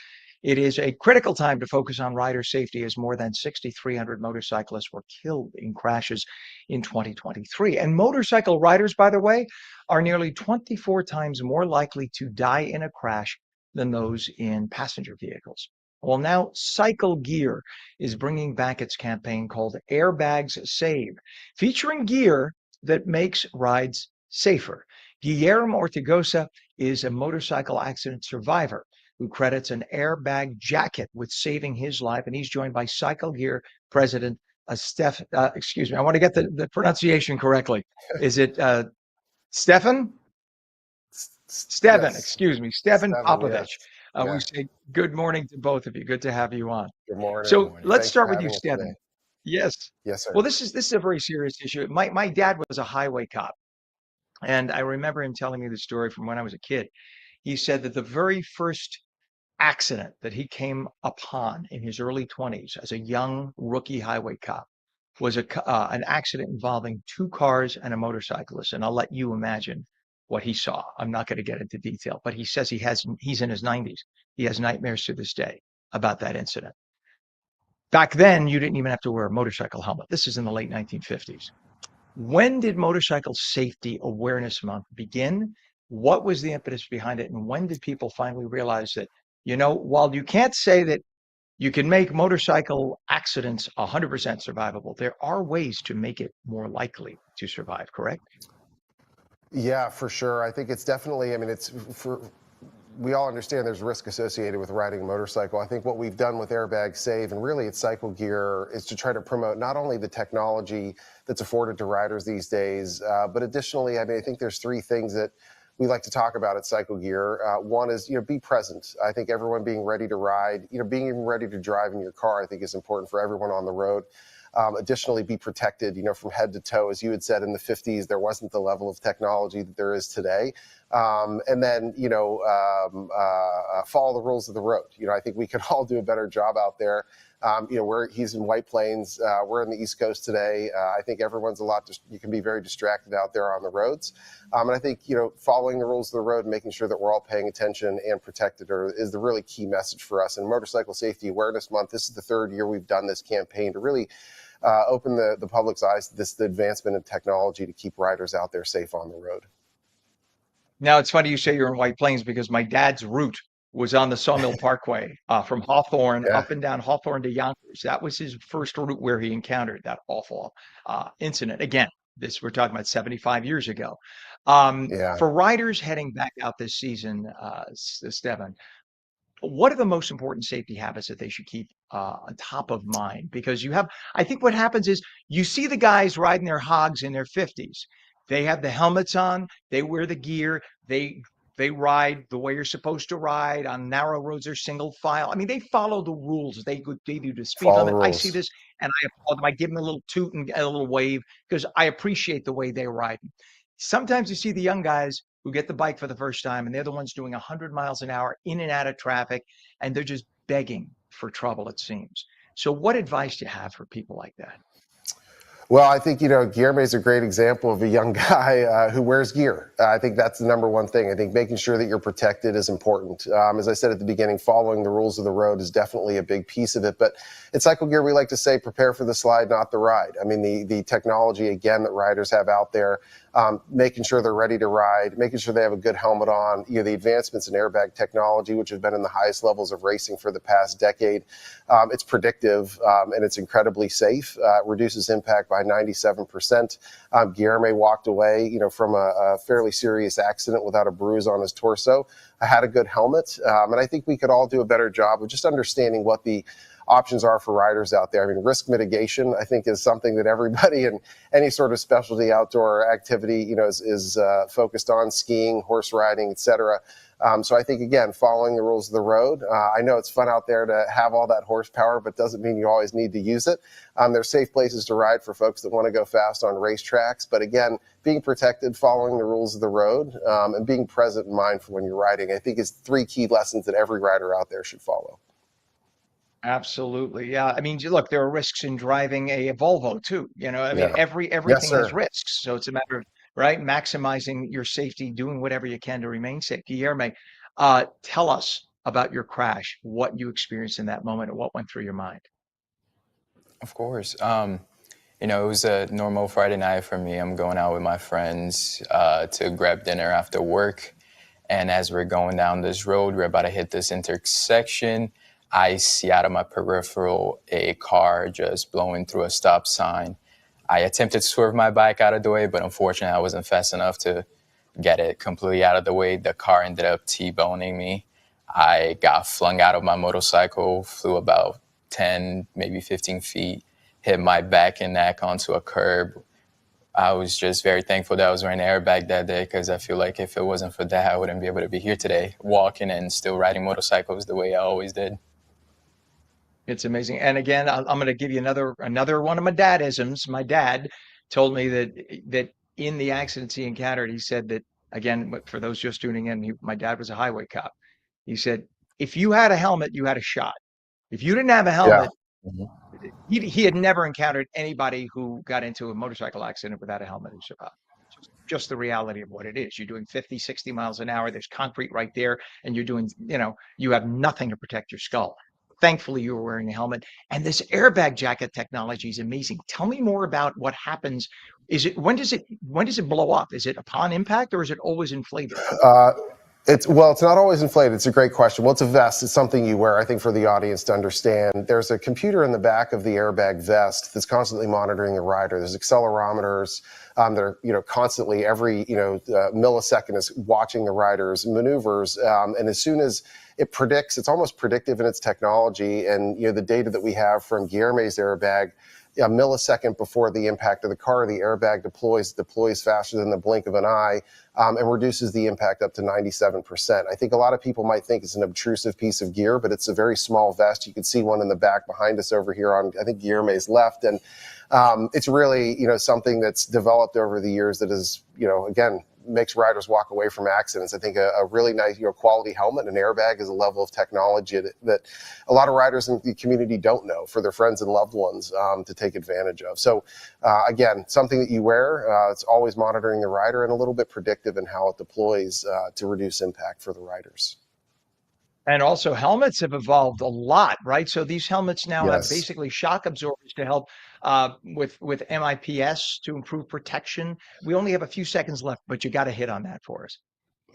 It is a critical time to focus on rider safety as more than 6,300 motorcyclists were killed in crashes in 2023. And motorcycle riders, by the way, are nearly 24 times more likely to die in a crash than those in passenger vehicles. Well, now Cycle Gear is bringing back its campaign called Airbags Save, featuring gear that makes rides safer. Guillermo Ortigosa is a motorcycle accident survivor who credits an airbag jacket with saving his life, and he's joined by Cycle Gear president excuse me, I want to get the pronunciation correctly. Is it Stefan? Stevan, Yes, excuse me, Stevan seven. Popovich. Yes, We yeah. say good morning to both of you. Good to have you on. Good morning. So let's Thanks for start with you, having us today. Stevan. Yes. Yes, Well, sir. this is a very serious issue. My dad was a highway cop, and I remember him telling me the story from when I was a kid. He said that the very first accident that he came upon in his early 20s as a young rookie highway cop was an accident involving two cars and a motorcyclist. And I'll let you imagine what he saw. I'm not going to get into detail, but he says he's in his 90s. He has nightmares to this day about that incident. Back then, you didn't even have to wear a motorcycle helmet. This is in the late 1950s. When did Motorcycle Safety Awareness Month begin? What was the impetus behind it? And when did people finally realize that, while you can't say that you can make motorcycle accidents 100% survivable, there are ways to make it more likely to survive, correct? Yeah, for sure. I think it's definitely, we all understand there's risk associated with riding a motorcycle. I think what we've done with Airbag Save, and really it's Cycle Gear, is to try to promote not only the technology that's afforded to riders these days, but additionally, I think there's three things that we like to talk about at Cycle Gear. One is, be present. I think everyone being ready to ride, being even ready to drive in your car, I think is important for everyone on the road. Additionally, be protected, from head to toe. As you had said, in the 50s, there wasn't the level of technology that there is today. And then, follow the rules of the road. I think we could all do a better job out there. He's in White Plains. We're in the East Coast today. I think everyone's you can be very distracted out there on the roads. And I think, following the rules of the road and making sure that we're all paying attention and protected is the really key message for us. And Motorcycle Safety Awareness Month, this is the third year we've done this campaign to really open the public's eyes to the advancement in technology to keep riders out there safe on the road. Now, it's funny you say you're in White Plains because my dad's route was on the Sawmill Parkway from Hawthorne up and down Hawthorne to Yonkers. That was his first route where he encountered that awful incident. Again, we're talking about 75 years ago. For riders heading back out this season, Stefan, what are the most important safety habits that they should keep on top of mind? Because I think what happens is you see the guys riding their hogs in their 50s. They have the helmets on, they wear the gear, they ride the way you're supposed to ride on narrow roads or single file. They follow the rules. They do the speed limit. I see this and I applaud them. I give them a little toot and a little wave because I appreciate the way they ride. Sometimes you see the young guys who get the bike for the first time and they're the ones doing 100 miles an hour in and out of traffic, and they're just begging for trouble, it seems. So what advice do you have for people like that? Well, I think, Guillermo is a great example of a young guy who wears gear. I think that's the number one thing. I think making sure that you're protected is important. As I said at the beginning, following the rules of the road is definitely a big piece of it. But at Cycle Gear, we like to say, prepare for the slide, not the ride. The technology, again, that riders have out there, making sure they're ready to ride, making sure they have a good helmet on, the advancements in airbag technology, which have been in the highest levels of racing for the past decade. It's predictive and it's incredibly safe. It reduces impact by 97%. Guillermo walked away, from a fairly serious accident without a bruise on his torso. I had a good helmet. And I think we could all do a better job of just understanding what the options are for riders out there. Risk mitigation, I think, is something that everybody in any sort of specialty outdoor activity, is focused on: skiing, horse riding, etc. So I think, again, following the rules of the road. I know it's fun out there to have all that horsepower, but doesn't mean you always need to use it. There's safe places to ride for folks that want to go fast on racetracks. But again, being protected, following the rules of the road, and being present and mindful when you're riding, I think is three key lessons that every rider out there should follow. Absolutely. Yeah. Look, there are risks in driving a Volvo too. Everything has risks. So it's a matter of, right, maximizing your safety, doing whatever you can to remain safe. Guillermo, tell us about your crash, what you experienced in that moment, and what went through your mind. Of course. It was a normal Friday night for me. I'm going out with my friends to grab dinner after work. And as we're going down this road, we're about to hit this intersection. I see out of my peripheral a car just blowing through a stop sign. I attempted to swerve my bike out of the way, but unfortunately I wasn't fast enough to get it completely out of the way. The car ended up T-boning me. I got flung out of my motorcycle, flew about 10, maybe 15 feet, hit my back and neck onto a curb. I was just very thankful that I was wearing an airbag that day, because I feel like if it wasn't for that, I wouldn't be able to be here today, walking and still riding motorcycles the way I always did. It's amazing. And again, I'm going to give you another one of my dadisms. My dad told me that in the accidents he encountered, he said that, again, for those just tuning in, my dad was a highway cop. He said, if you had a helmet, you had a shot. If you didn't have a helmet, he had never encountered anybody who got into a motorcycle accident without a helmet who survived. Just the reality of what it is. You're doing 50, 60 miles an hour. There's concrete right there, and you're doing, you have nothing to protect your skull. Thankfully, you were wearing a helmet. And this airbag jacket technology is amazing. Tell me more about what happens. When does it blow up? Is it upon impact, or is it always inflated? It's not always inflated. It's a great question. Well, it's a vest. It's something you wear, I think, for the audience to understand. There's a computer in the back of the airbag vest that's constantly monitoring the rider. There's accelerometers that are, constantly every, millisecond is watching the rider's maneuvers. And as soon as it predicts, it's almost predictive in its technology. And, the data that we have from Guillerme's airbag, a millisecond before the impact of the car, the airbag deploys faster than the blink of an eye, and reduces the impact up to 97%. I think a lot of people might think it's an obtrusive piece of gear, but it's a very small vest. You can see one in the back behind us over here on, I think, Guillerme's left. And it's really, something that's developed over the years that is, again, makes riders walk away from accidents. I think a really nice, quality helmet and airbag is a level of technology that a lot of riders in the community don't know for their friends and loved ones to take advantage of. So again, something that you wear, it's always monitoring the rider and a little bit predictive in how it deploys to reduce impact for the riders. And also helmets have evolved a lot, right? So these helmets now have Yes. basically shock absorbers to help with MIPS to improve protection. We only have a few seconds left, but you got to hit on that for us.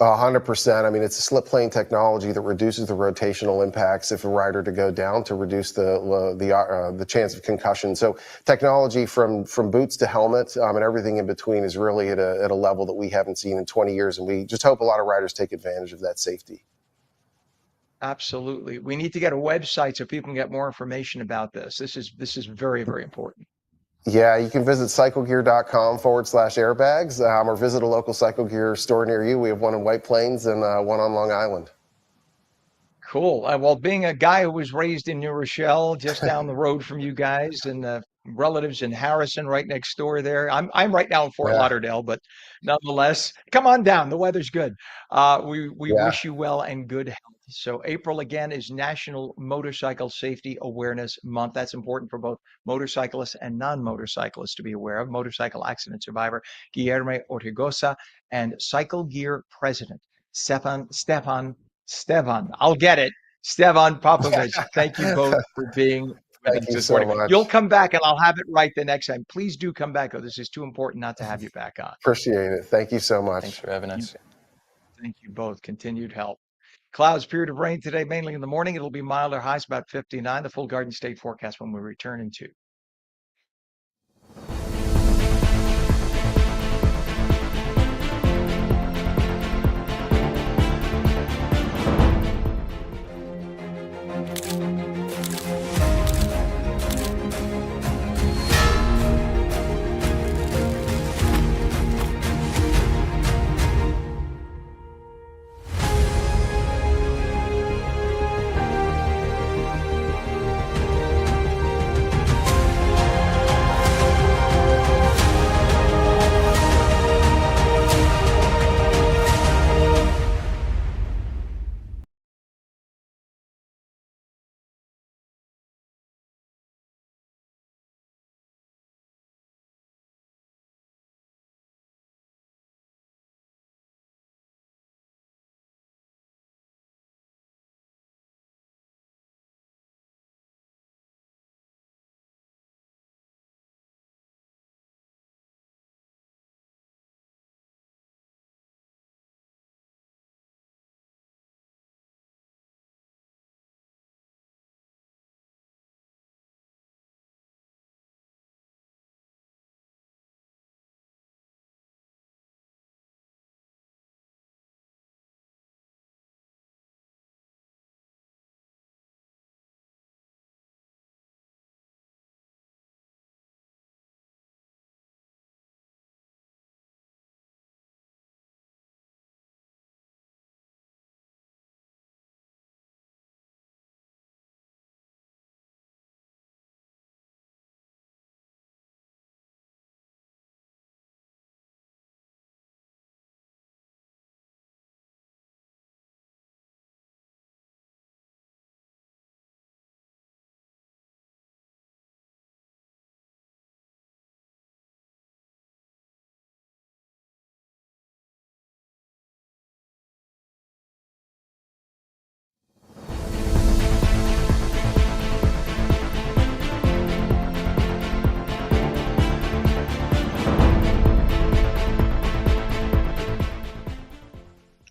100%. I mean, it's a slip plane technology that reduces the rotational impacts if a rider to go down to reduce the chance of concussion. So technology from boots to helmet and everything in between is really at a level that we haven't seen in 20 years. And we just hope a lot of riders take advantage of that safety. Absolutely. We need to get a website so people can get more information about this. This is very, very important. Yeah, you can visit cyclegear.com/airbags or visit a local Cycle Gear store near you. We have one in White Plains and one on Long Island. Cool. Well, being a guy who was raised in New Rochelle, just down the road from you guys, and relatives in Harrison, right next door there. I'm right now in Fort Yeah. Lauderdale, but nonetheless, come on down. The weather's good. We Yeah. wish you well and good health. So April again is National Motorcycle Safety Awareness Month. That's important for both motorcyclists and non-motorcyclists to be aware of. Motorcycle accident survivor Guillermo Ortigosa and Cycle Gear president Stefan. I'll get it. Stevan Popovich. Thank you both for being with Thank us you this so morning. much. You'll come back and I'll have it right the next time. Please do come back. Oh, this is too important not to have you back on. Appreciate it. Thank you so much. Thanks for having us. Thank you both. Continued help. Clouds, period of rain today, mainly in the morning. It'll be milder, highs about 59. The full Garden State forecast when we return in 2.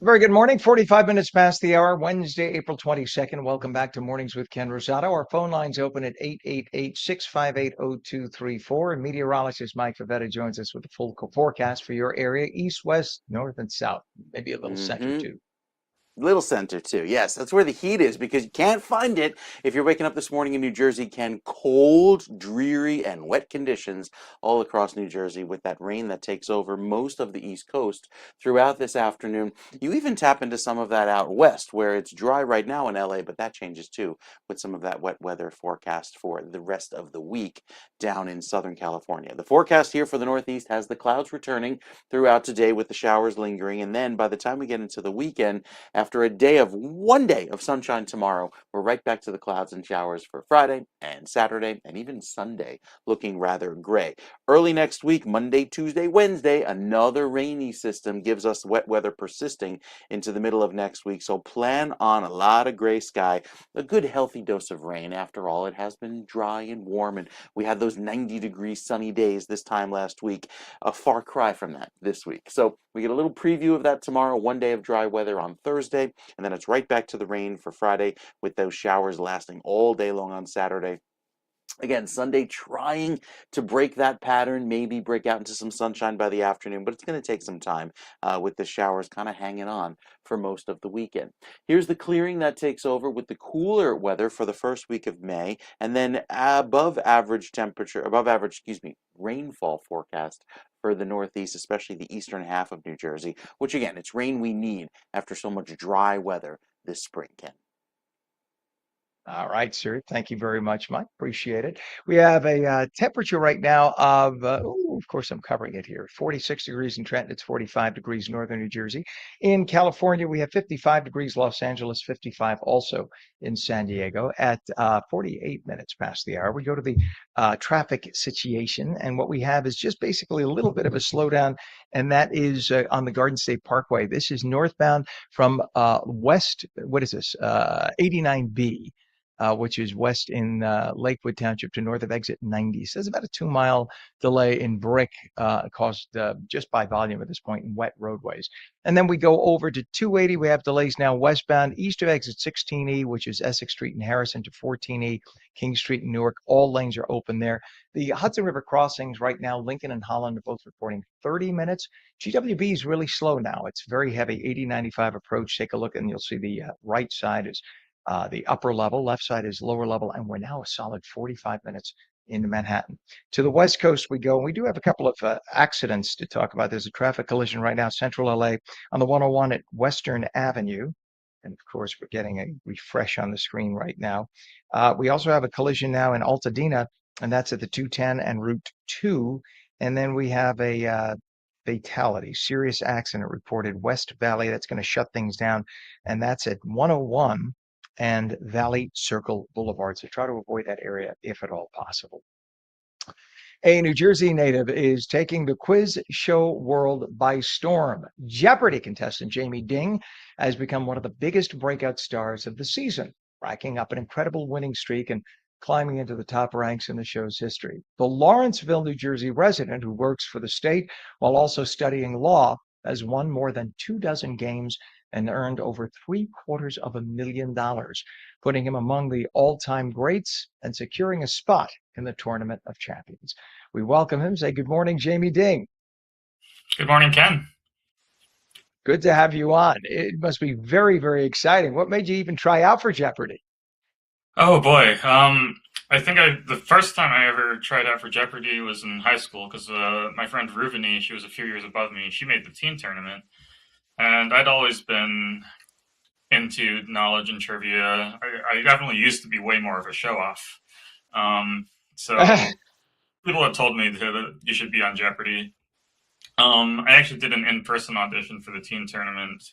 Very good morning. 45 minutes past the hour, Wednesday, April 22nd. Welcome back to Mornings with Ken Rosato. Our phone lines open at 888-658-0234. And meteorologist Mike Favetta joins us with a full forecast for your area, east, west, north, and south. Maybe a little center, too. Little center too. Yes, that's where the heat is because you can't find it if you're waking up this morning in New Jersey. Ken, cold, dreary, and wet conditions all across New Jersey with that rain that takes over most of the East Coast throughout this afternoon. You even tap into some of that out west where it's dry right now in LA, but that changes too with some of that wet weather forecast for the rest of the week down in Southern California. The forecast here for the Northeast has the clouds returning throughout today with the showers lingering, and then by the time we get into the weekend, after one day of sunshine tomorrow, we're right back to the clouds and showers for Friday and Saturday and even Sunday, looking rather gray. Early next week, Monday, Tuesday, Wednesday, another rainy system gives us wet weather persisting into the middle of next week. So plan on a lot of gray sky, a good healthy dose of rain. After all, it has been dry and warm, and we had those 90-degree sunny days this time last week. A far cry from that this week. So we get a little preview of that tomorrow, one day of dry weather on Thursday, and then it's right back to the rain for Friday with those showers lasting all day long on Saturday. Again, Sunday trying to break that pattern, maybe break out into some sunshine by the afternoon, but it's going to take some time with the showers kind of hanging on for most of the weekend. Here's the clearing that takes over with the cooler weather for the first week of May, and then above average, rainfall forecast for the Northeast, especially the eastern half of New Jersey, which again, it's rain we need after so much dry weather this spring, Ken. All right, sir. Thank you very much, Mike. Appreciate it. We have a temperature right now of, of course, I'm covering it here, 46 degrees in Trenton. It's 45 degrees northern New Jersey. In California, we have 55 degrees, Los Angeles, 55 also in San Diego at 48 minutes past the hour. We go to the traffic situation, and what we have is just basically a little bit of a slowdown, and that is on the Garden State Parkway. This is northbound from west, 89B. Which is west in Lakewood Township to north of exit 90. So there's about a 2-mile delay in brick caused just by volume at this point in wet roadways. And then we go over to 280. We have delays now westbound east of exit 16E, which is Essex Street and Harrison, to 14E, King Street and Newark. All lanes are open there. The Hudson River crossings right now, Lincoln and Holland are both reporting 30 minutes. GWB is really slow now. It's very heavy. 8095 approach. Take a look and you'll see the right side is the upper level, left side is lower level, and we're now a solid 45 minutes into Manhattan. To the west coast we go, and we do have a couple of accidents to talk about. There's a traffic collision right now, central LA, on the 101 at Western Avenue. And of course, we're getting a refresh on the screen right now. We also have a collision now in Altadena, and that's at the 210 and Route 2. And then we have a fatality, serious accident reported West Valley. That's going to shut things down, and that's at 101 and Valley Circle Boulevard. So try to avoid that area if at all possible. A New Jersey native is taking the quiz show world by storm. Jeopardy contestant Jamie Ding has become one of the biggest breakout stars of the season, racking up an incredible winning streak and climbing into the top ranks in the show's history. The Lawrenceville, New Jersey resident who works for the state while also studying law has won more than 24 games and earned over $750,000, putting him among the all-time greats and securing a spot in the Tournament of Champions. We welcome him. Say good morning, Jamie Ding. Good morning, Ken. Good to have you on. It must be very, very exciting. What made you even try out for Jeopardy? Oh boy. I think the first time I ever tried out for Jeopardy was in high school because my friend Ruvani, she was a few years above me, she made the teen tournament. And I'd always been into knowledge and trivia. I definitely used to be way more of a show-off. So people had told me that you should be on Jeopardy. I actually did an in-person audition for the teen tournament.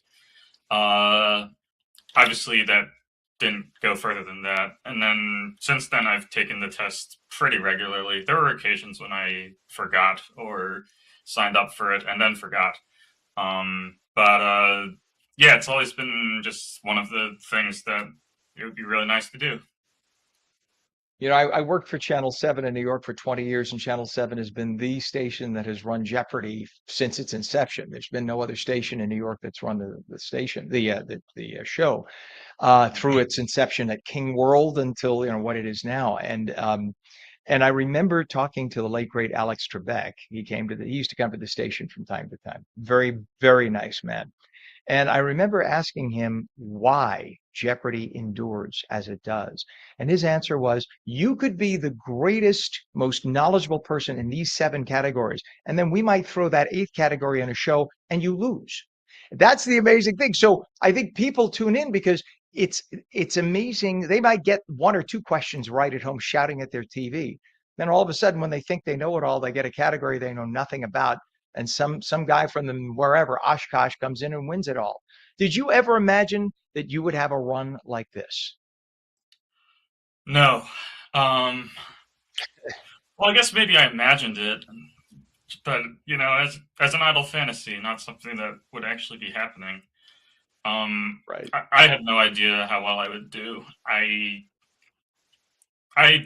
Obviously, that didn't go further than that. And then since then, I've taken the test pretty regularly. There were occasions when I forgot or signed up for it and then forgot. But yeah, it's always been just one of the things that it would be really nice to do. I worked for Channel 7 in New York for 20 years, and Channel 7 has been the station that has run Jeopardy since its inception. There's been no other station in New York that's run the station, the show through its inception at King World until what it is now. And I remember talking to the late great Alex Trebek. He used to come to the station from time to time. Very, very nice man. And I remember asking him why Jeopardy endures as it does. And his answer was, you could be the greatest, most knowledgeable person in these 7 categories. And then we might throw that 8th category in a show and you lose. That's the amazing thing. So I think people tune in because it's amazing. They might get 1 or 2 questions right at home shouting at their TV. Then all of a sudden, when they think they know it all, they get a category they know nothing about, and some guy from them wherever Oshkosh comes in and wins it all. Did you ever imagine that you would have a run like this? No. Um, well, I guess maybe I imagined it, but as an idle fantasy, not something that would actually be happening. Right. I had no idea how well I would do. I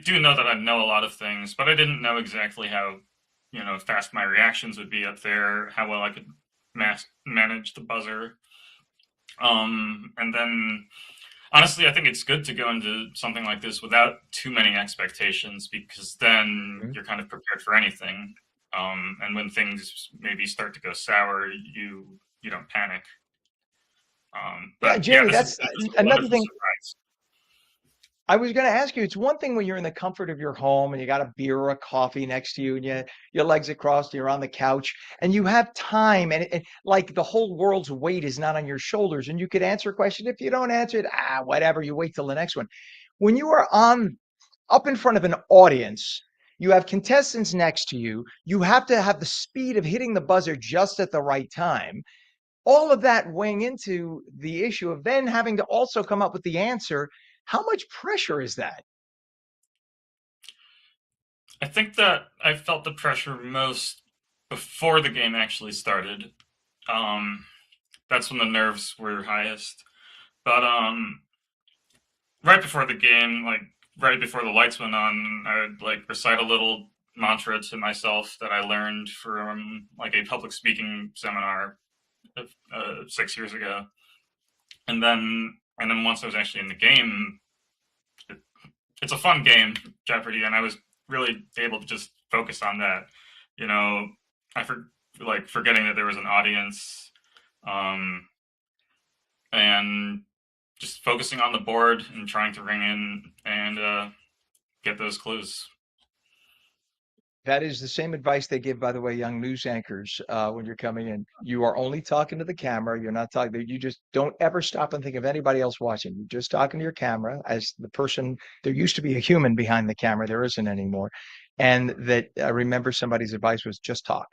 do know that I know a lot of things, but I didn't know exactly how fast my reactions would be up there, how well I could manage the buzzer. And then honestly, I think it's good to go into something like this without too many expectations, because then you're kind of prepared for anything. And when things maybe start to go sour, you don't panic. Yeah, But yeah, Jamie, this that's is a another wonderful thing. surprise. I was going to ask you, it's one thing when you're in the comfort of your home and you got a beer or a coffee next to you and your legs are crossed, you're on the couch and you have time and like the whole world's weight is not on your shoulders and you could answer a question. If you don't answer it, whatever, you wait till the next one. When you are up in front of an audience, you have contestants next to you, you have to have the speed of hitting the buzzer just at the right time. All of that weighing into the issue of then having to also come up with the answer. How much pressure is that? I think that I felt the pressure most before the game actually started. Um, that's when the nerves were highest. But right before the game, like right before the lights went on, I would like recite a little mantra to myself that I learned from like a public speaking seminar 6 years ago. And then once I was actually in the game, it, it's a fun game, Jeopardy, and I was really able to just focus on that. You know, like forgetting that there was an audience, um, and just focusing on the board and trying to ring in and get those clues. That is the same advice they give, by the way, young news anchors when you're coming in. You are only talking to the camera. You're not talking. You just don't ever stop and think of anybody else watching. You're just talking to your camera as the person. There used to be a human behind the camera. There isn't anymore. And that I remember somebody's advice was just talk.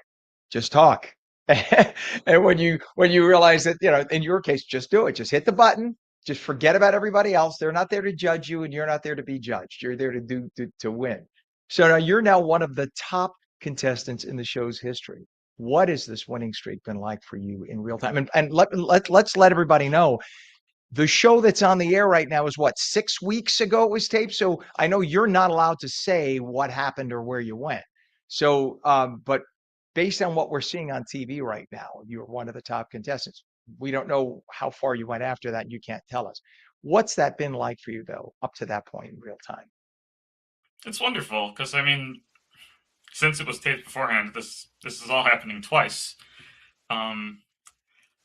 And when you realize that, in your case, just do it. Just hit the button. Just forget about everybody else. They're not there to judge you, and you're not there to be judged. You're there to win. So now you're now one of the top contestants in the show's history. What has this winning streak been like for you in real time? And let's let everybody know the show that's on the air right now is what, 6 weeks ago it was taped. So I know you're not allowed to say what happened or where you went. So, but based on what we're seeing on TV right now, you're one of the top contestants. We don't know how far you went after that. And you can't tell us. What's that been like for you though, up to that point in real time? It's wonderful because I mean, since it was taped beforehand, this is all happening twice. Um,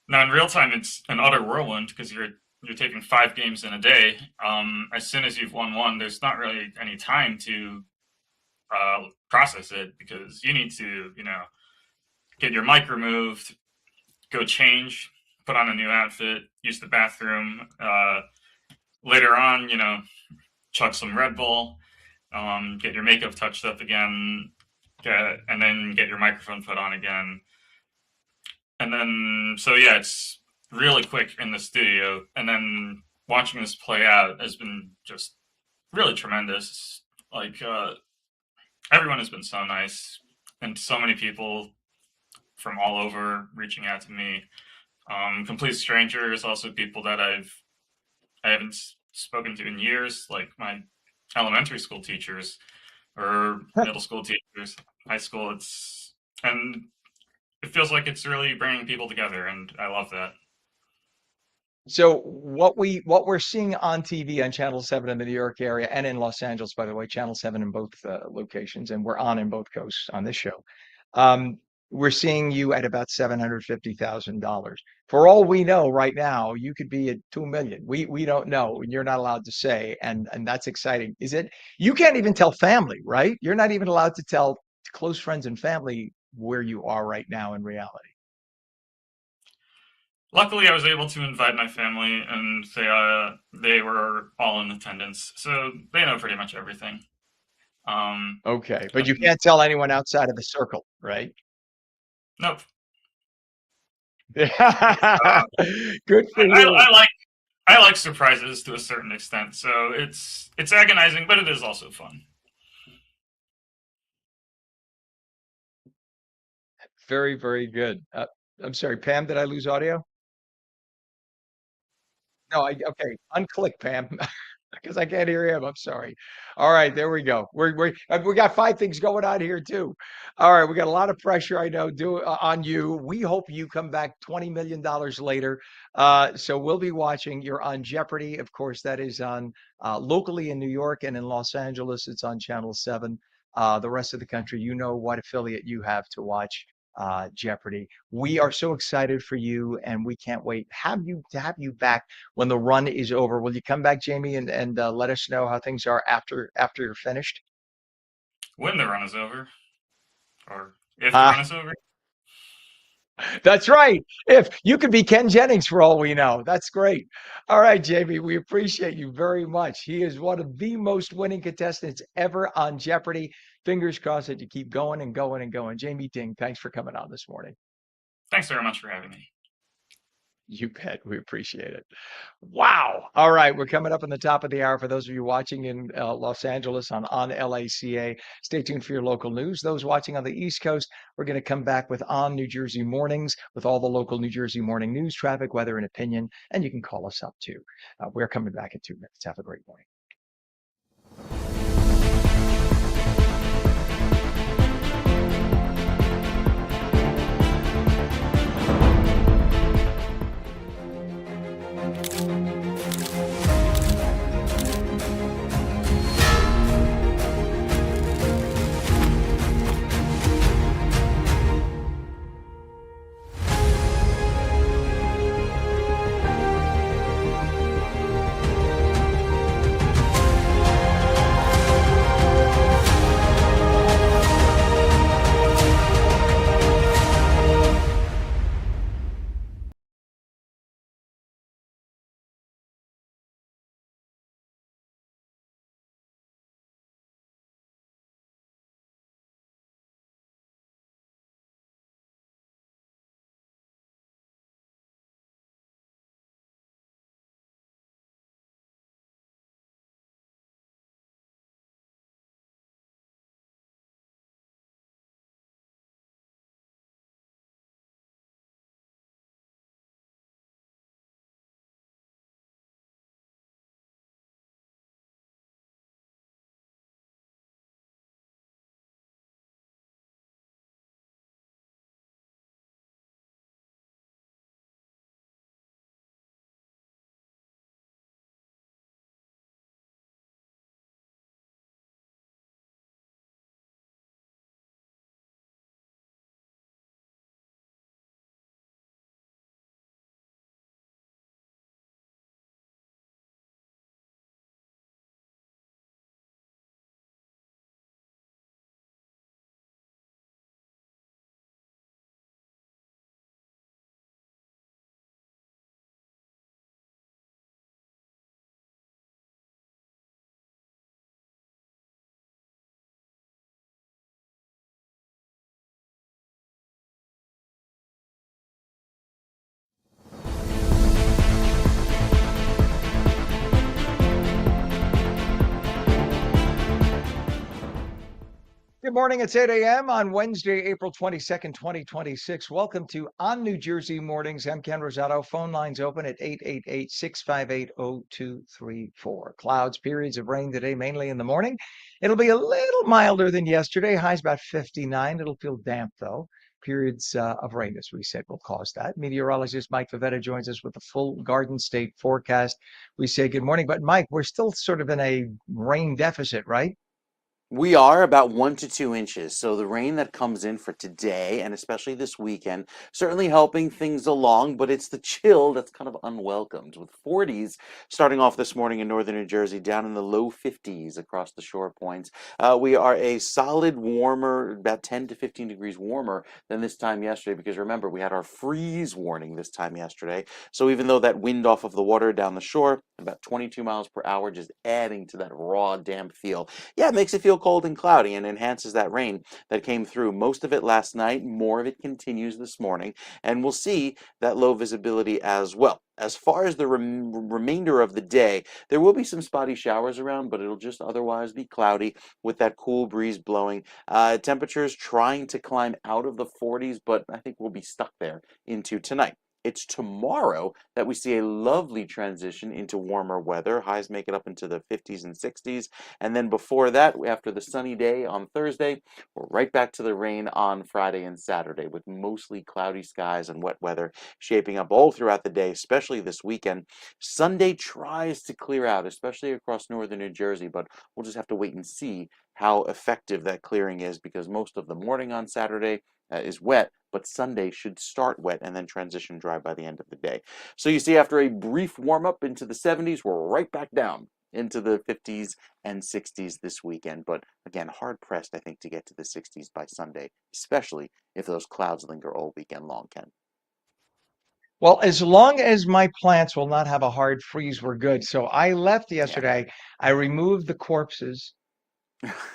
Now in real time, it's an utter whirlwind because you're taking 5 games in a day. As soon as you've won one, there's not really any time to process it because you need to, get your mic removed, go change, put on a new outfit, use the bathroom. Later on, chug some Red Bull, get your makeup touched up again, and then get your microphone put on again. And then, so yeah, it's really quick in the studio. And then watching this play out has been just really tremendous. Like, everyone has been so nice, and so many people from all over reaching out to me. Complete strangers, also people that I haven't spoken to in years, like my elementary school teachers or middle school teachers, high school. And it feels like it's really bringing people together, and I love that. So what we're seeing on TV on Channel 7 in the New York area and in Los Angeles, by the way, Channel 7 in both locations, and we're on in both coasts on this show. We're seeing you at about $750,000. For all we know right now, you could be at 2 million. We don't know, and you're not allowed to say, and that's exciting. Is it? You can't even tell family, right? You're not even allowed to tell close friends and family where you are right now in reality. Luckily, I was able to invite my family, and they were all in attendance, so they know pretty much everything. Okay, but you can't tell anyone outside of the circle, right? Nope. Good for you. I like surprises to a certain extent, so it's agonizing, but it is also fun. Very, very good. I'm sorry, Pam, did I lose audio? No, okay. Unclick, Pam, because I can't hear him. I'm sorry. All right, there we go. We got 5 things going on here too. All right, we got a lot of pressure, I know, on you. We hope you come back $20 million later. So we'll be watching. You're on Jeopardy, of course. That is on locally in New York and in Los Angeles. It's on Channel 7. The rest of the country, you know what affiliate you have to watch Jeopardy. We are so excited for you, and we can't wait to have you back when the run is over. Will you come back, Jamie, and let us know how things are after you're finished? When the run is over, or if the run is over. That's right. If you could be Ken Jennings for all we know. That's great. All right, Jamie, we appreciate you very much. He is one of the most winning contestants ever on Jeopardy. Fingers crossed that you keep going and going and going. Jamie Ding, thanks for coming on this morning. Thanks very much for having me. You bet. We appreciate it. Wow. All right. We're coming up on the top of the hour. For those of you watching in Los Angeles on LACA, stay tuned for your local news. Those watching on the East Coast, we're going to come back with On New Jersey Mornings with all the local New Jersey morning news, traffic, weather, and opinion. And you can call us up too. We're coming back in 2 minutes. Have a great morning. Good morning. It's 8 a.m. on Wednesday, April 22nd, 2026. Welcome to On New Jersey Mornings. I'm Ken Rosato. Phone lines open at 888-658-0234. Clouds, periods of rain today, mainly in the morning. It'll be a little milder than yesterday. Highs about 59. It'll feel damp, though. Periods of rain, as we said, will cause that. Meteorologist Mike Favetta joins us with the full Garden State forecast. We say good morning. But, Mike, we're still sort of in a rain deficit, right? We are about 1 to 2 inches. So the rain that comes in for today and especially this weekend, certainly helping things along, but it's the chill that's kind of unwelcomed. With 40s starting off this morning in northern New Jersey, down in the low 50s across the shore points. We are a solid warmer, about 10 to 15 degrees warmer than this time yesterday, because remember, we had our freeze warning this time yesterday. So even though that wind off of the water down the shore, about 22 miles per hour, just adding to that raw, damp feel. Yeah, it makes it feel cold and cloudy and enhances that rain that came through. Most of it last night, more of it continues this morning, and we'll see that low visibility as well. As far as the remainder of the day, there will be some spotty showers around, but it'll just otherwise be cloudy with that cool breeze blowing. Temperatures trying to climb out of the 40s, but I think we'll be stuck there into tonight. It's tomorrow that we see a lovely transition into warmer weather. Highs make it up into the 50s and 60s. And then before that, after the sunny day on Thursday, we're right back to the rain on Friday and Saturday, with mostly cloudy skies and wet weather shaping up all throughout the day, especially this weekend. Sunday tries to clear out, especially across northern New Jersey, but we'll just have to wait and see how effective that clearing is, because most of the morning on Saturday is wet, but Sunday should start wet and then transition dry by the end of the day. So you see, after a brief warm up into the 70s, we're right back down into the 50s and 60s this weekend. But again, hard pressed, I think, to get to the 60s by Sunday, especially if those clouds linger all weekend long, Ken. Well, as long as my plants will not have a hard freeze, we're good. So I left Yeah. yesterday. I removed the corpses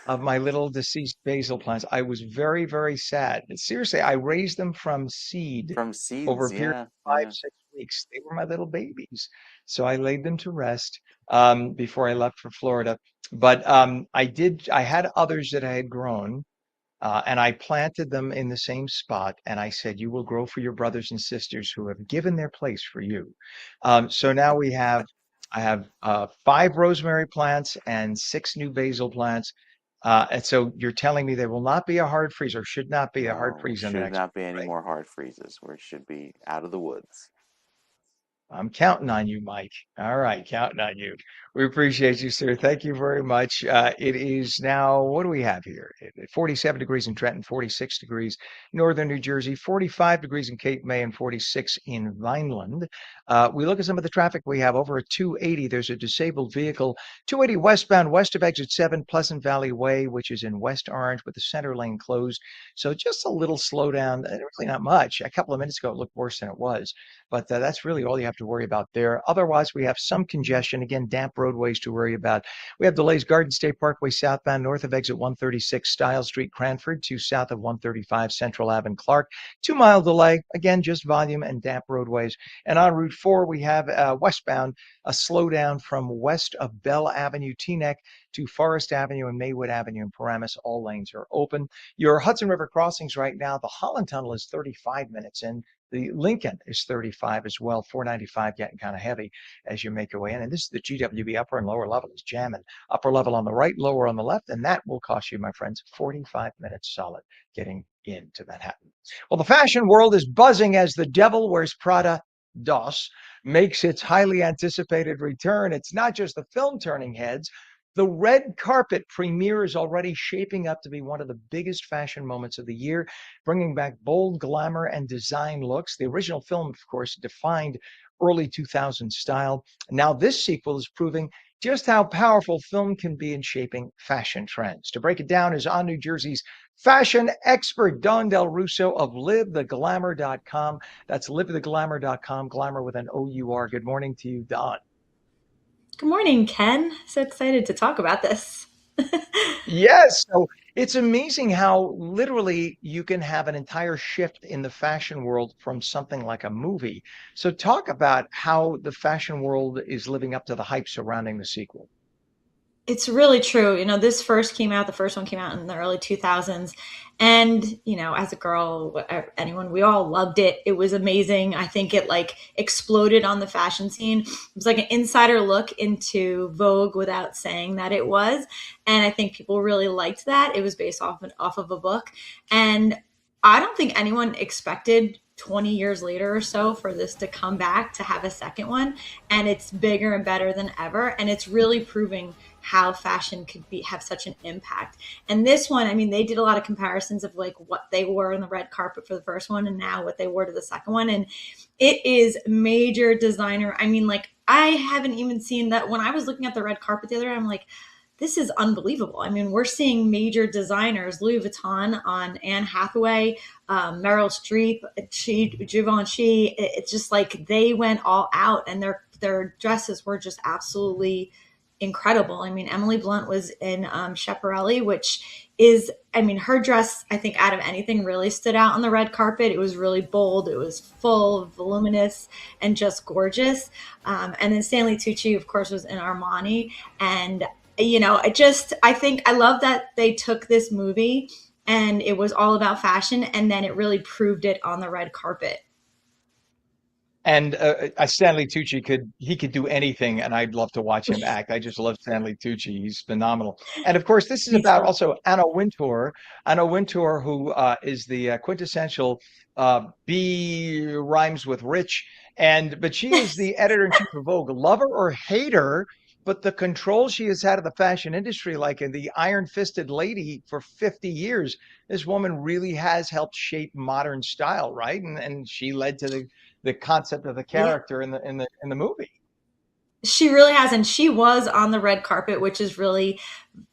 of my little deceased basil plants. I was very, very sad. And seriously, I raised them from seed From over seeds, a period yeah, of five, yeah. 6 weeks. They were my little babies. So I laid them to rest before I left for Florida. But I had others that I had grown. And I planted them in the same spot. And I said, you will grow for your brothers and sisters who have given their place for you. So now I have 5 rosemary plants and 6 new basil plants. And so you're telling me there will not be a hard freeze, or should not be a hard No, freeze in the should next not be week, any right? more hard freezes. We should be out of the woods. I'm counting on you, Mike. All right, counting on you. We appreciate you, sir. Thank you very much. It is now, what do we have here? 47 degrees in Trenton, 46 degrees northern New Jersey, 45 degrees in Cape May, and 46 in Vineland. We look at some of the traffic we have over at 280. There's a disabled vehicle, 280 westbound, west of exit 7, Pleasant Valley Way, which is in West Orange, with the center lane closed. So just a little slowdown, really not much. A couple of minutes ago, it looked worse than it was. But that's really all you have to worry about there. Otherwise, we have some congestion. Again, damp roadways to worry about. We have delays Garden State Parkway southbound north of exit 136, Stiles Street, Cranford, to south of 135, Central Ave and Clark. 2-mile delay. Again, just volume and damp roadways. And on Route 4, we have westbound a slowdown from west of Bell Avenue, Teaneck, to Forest Avenue and Maywood Avenue in Paramus. All lanes are open. Your Hudson River crossings right now, the Holland Tunnel is 35 minutes in. The Lincoln is 35 as well, 495 getting kind of heavy as you make your way in. And this is the GWB upper and lower level is jamming. Upper level on the right, lower on the left, and that will cost you, my friends, 45 minutes solid getting into Manhattan. Well, the fashion world is buzzing as The Devil Wears Prada DOS makes its highly anticipated return. It's not just the film turning heads. The red carpet premiere is already shaping up to be one of the biggest fashion moments of the year, bringing back bold glamour and design looks. The original film, of course, defined early 2000s style. Now this sequel is proving just how powerful film can be in shaping fashion trends. To break it down is On New Jersey's fashion expert, Dawn Del Russo of LiveTheGlamour.com. That's LiveTheGlamour.com, glamour with an O-U-R. Good morning to you, Dawn. Good morning, Ken. So excited to talk about this. Yes. So it's amazing how literally you can have an entire shift in the fashion world from something like a movie. So talk about how the fashion world is living up to the hype surrounding the sequel. It's really true. This the first one came out in the early 2000s. And, as a girl, anyone, we all loved it. It was amazing. I think it like exploded on the fashion scene. It was like an insider look into Vogue without saying that it was. And I think people really liked that. It was based off of a book. And I don't think anyone expected 20 years later or so for this to come back to have a second one. And it's bigger and better than ever. And it's really proving how fashion could have such an impact. And this one, I mean, they did a lot of comparisons of like what they wore on the red carpet for the first one and now what they wore to the second one. And it is major designer. I mean, like, I haven't even seen that. When I was looking at the red carpet the other day, I'm like, this is unbelievable. I mean, we're seeing major designers, Louis Vuitton on Anne Hathaway, Meryl Streep, Givenchy. It's just like they went all out, and their dresses were just absolutely incredible. I mean, Emily Blunt was in Schiaparelli, which is, I mean, her dress, I think out of anything really stood out on the red carpet. It was really bold. It was full, voluminous, and just gorgeous. And then Stanley Tucci, of course, was in Armani. And, I think I love that they took this movie and it was all about fashion, and then it really proved it on the red carpet. And Stanley Tucci could do anything, and I'd love to watch him act. I just love Stanley Tucci; he's phenomenal. And of course, this is He's about fun. also Anna Wintour, who is the quintessential B rhymes with rich, but she is the editor in chief of Vogue. Lover or hater, but the control she has had of the fashion industry, like in the iron-fisted lady for 50 years, this woman really has helped shape modern style, right? And she led to the concept of the Yeah. character in the movie. She really has. And she was on the red carpet, which is really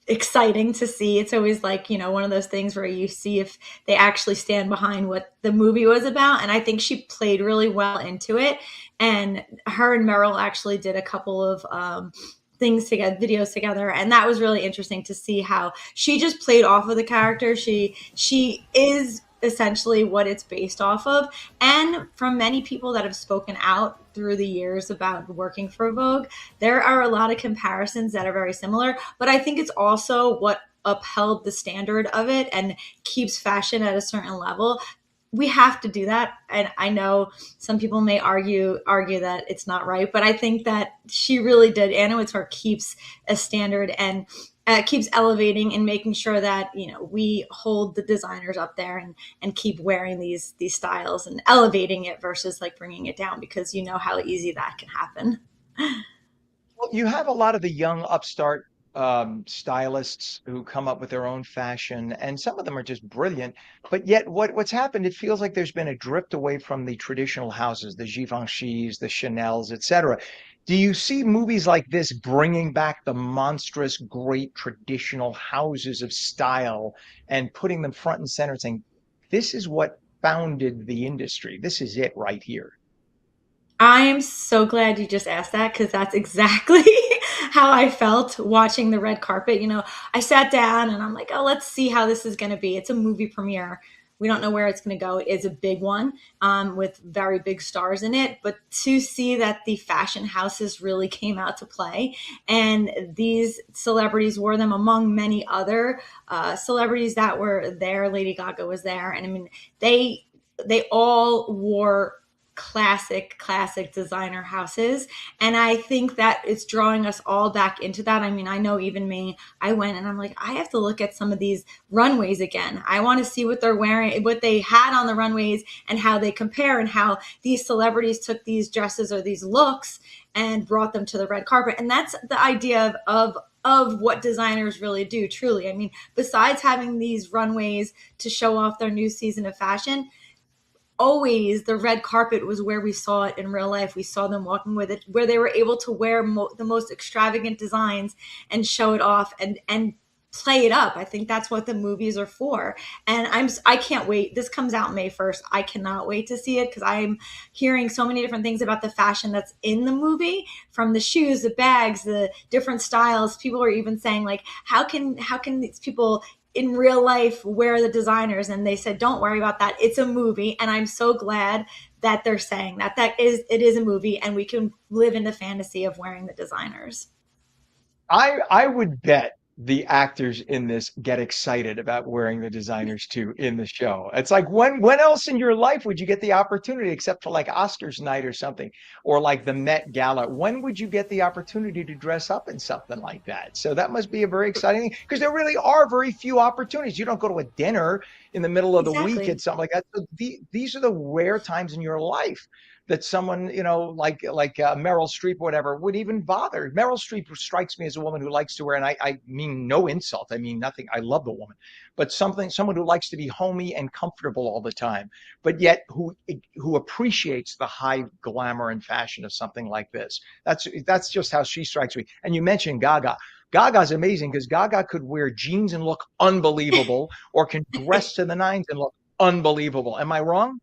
exciting to see. It's always like, one of those things where you see if they actually stand behind what the movie was about. And I think she played really well into it. And her and Meryl actually did a couple of things together, videos together, and that was really interesting to see how she just played off of the character. She is essentially what it's based off of. And from many people that have spoken out through the years about working for Vogue, there are a lot of comparisons that are very similar. But I think it's also what upheld the standard of it and keeps fashion at a certain level. We have to do that. And I know some people may argue that it's not right, but I think that she really did. Anna Wintour keeps a standard and keeps elevating and making sure that we hold the designers up there and keep wearing these styles and elevating it versus like bringing it down, because you know how easy that can happen. Well, you have a lot of the young upstart stylists who come up with their own fashion, and some of them are just brilliant. But yet, what's happened? It feels like there's been a drift away from the traditional houses, the Givenchys, the Chanels, etc. Do you see movies like this bringing back the monstrous, great traditional houses of style and putting them front and center, saying, "This is what founded the industry. This is it right here." I am so glad you just asked that, because that's exactly how I felt watching the red carpet. I sat down and I'm like, oh, let's see how this is going to be. It's a movie premiere. We don't know where it's going to go. It is a big one with very big stars in it. But to see that the fashion houses really came out to play, and these celebrities wore them among many other celebrities that were there. Lady Gaga was there. And I mean, they all wore classic designer houses. And I think that it's drawing us all back into that. I mean, I know even me, I went and I'm like, I have to look at some of these runways again. I want to see what they're wearing, what they had on the runways, and how they compare, and how these celebrities took these dresses or these looks and brought them to the red carpet. And that's the idea of what designers really do, truly. I mean, besides having these runways to show off their new season of fashion, always the red carpet was where we saw it in real life. We saw them walking with it, where they were able to wear the most extravagant designs and show it off and play it up. I think that's what the movies are for. And I can't wait. This comes out May 1st. I cannot wait to see it, because I'm hearing so many different things about the fashion that's in the movie, from the shoes, the bags, the different styles. People are even saying, like, how can these people in real life wear the designers? And they said, don't worry about that. It's a movie. And I'm so glad that they're saying that it is a movie, and we can live in the fantasy of wearing the designers. I would bet the actors in this get excited about wearing the designers too in the show. It's like when else in your life would you get the opportunity except for like Oscars night or something or like the Met Gala? When would you get the opportunity to dress up in something like that? So that must be a very exciting thing because there really are very few opportunities. You don't go to a dinner in the middle of the week Exactly. at something like that. So these are the rare times in your life that someone, like Meryl Streep, whatever, would even bother. Meryl Streep strikes me as a woman who likes to wear, and I mean no insult, I mean nothing. I love the woman, but someone who likes to be homey and comfortable all the time, but yet who appreciates the high glamour and fashion of something like this. That's just how she strikes me. And you mentioned Gaga. Gaga's amazing because Gaga could wear jeans and look unbelievable, or can dress to the nines and look unbelievable. Am I wrong?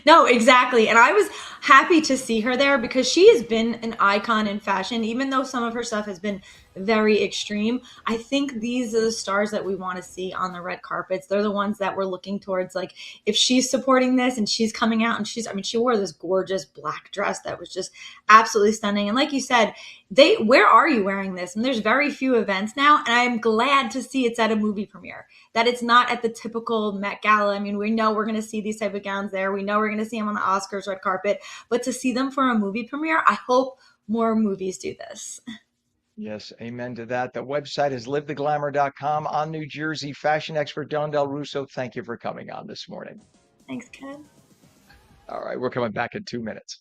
No, exactly. And I was happy to see her there because she has been an icon in fashion, even though some of her stuff has been very extreme. I think these are the stars that we want to see on the red carpets. They're the ones that we're looking towards. Like, if she's supporting this and she's coming out and I mean, she wore this gorgeous black dress that was just absolutely stunning. And like you said, where are you wearing this? And there's very few events now. And I'm glad to see it's at a movie premiere, that it's not at the typical Met Gala. I mean, we know we're going to see these type of gowns there. We know we're going to see them on the Oscars red carpet, but to see them for a movie premiere, I hope more movies do this. Yes, amen to that. The website is livetheglamour.com. On New Jersey, fashion expert Don Del Russo, thank you for coming on this morning. Thanks, Ken. All right, we're coming back in 2 minutes.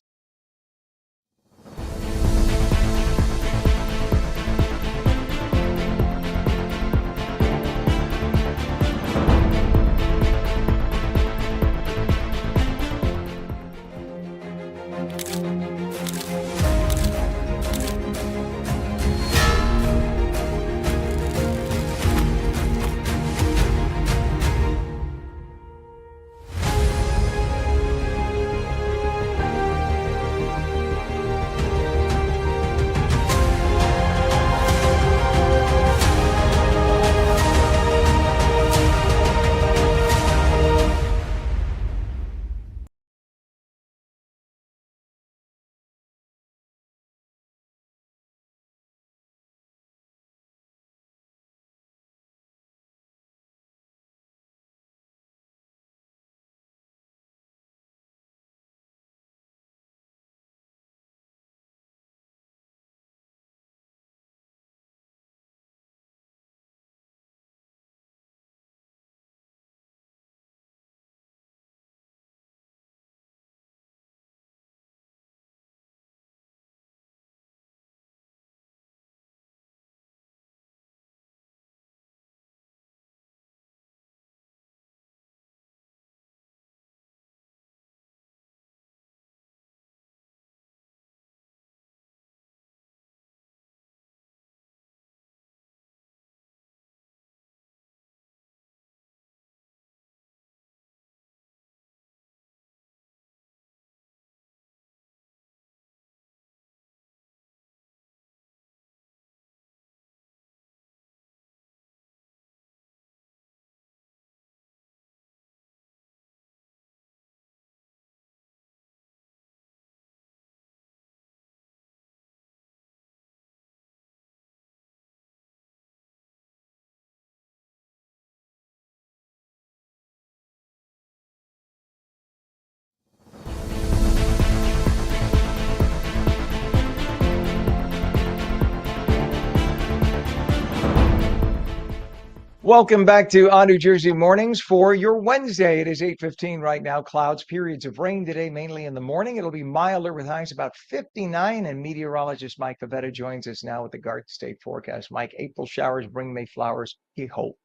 Welcome back to On New Jersey Mornings for your Wednesday. It is 8:15 right now. Clouds, periods of rain today, mainly in the morning. It'll be milder with highs about 59. And meteorologist Mike Favetta joins us now with the Garden State forecast. Mike, April showers bring May flowers. We hope.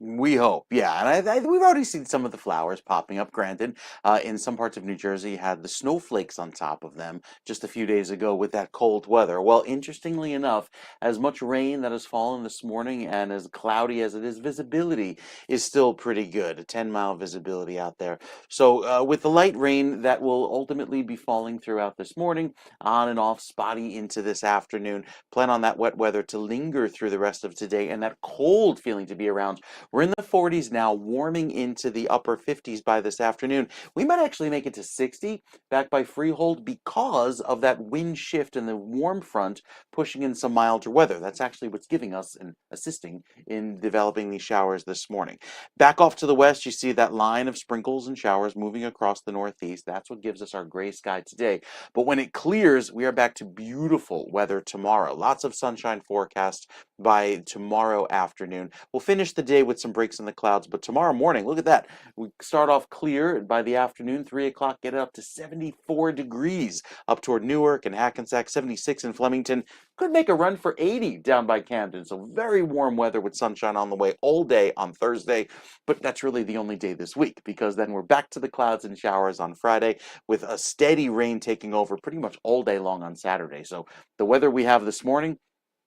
We hope, yeah, and we've already seen some of the flowers popping up. Granted, in some parts of New Jersey, had the snowflakes on top of them just a few days ago with that cold weather. Well, interestingly enough, as much rain that has fallen this morning and as cloudy as it is, visibility is still pretty good. A 10-mile visibility out there. So, with the light rain that will ultimately be falling throughout this morning, on and off, spotty into this afternoon, plan on that wet weather to linger through the rest of today and that cold feeling to be around We're in the 40s now, warming into the upper 50s by this afternoon. We might actually make it to 60 back by Freehold because of that wind shift and the warm front pushing in some milder weather. That's actually what's giving us and assisting in developing these showers this morning. Back off to the west, you see that line of sprinkles and showers moving across the northeast. That's what gives us our gray sky today. But when it clears, we are back to beautiful weather tomorrow. Lots of sunshine forecast by tomorrow afternoon. We'll finish the day with some breaks in the clouds, but tomorrow morning, look at that. We start off clear by the afternoon, 3 o'clock, get it up to 74 degrees up toward Newark and Hackensack, 76 in Flemington. Could make a run for 80 down by Camden. So very warm weather with sunshine on the way all day on Thursday. But that's really the only day this week, because then we're back to the clouds and showers on Friday with a steady rain taking over pretty much all day long on Saturday. So the weather we have this morning,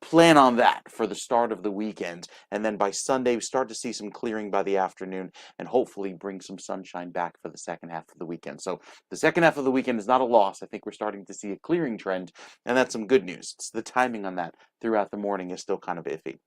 plan on that for the start of the weekend. And then by Sunday, we start to see some clearing by the afternoon and hopefully bring some sunshine back for the second half of the weekend. So the second half of the weekend is not a loss. I think we're starting to see a clearing trend, and that's some good news. It's the timing on that throughout the morning is still kind of iffy.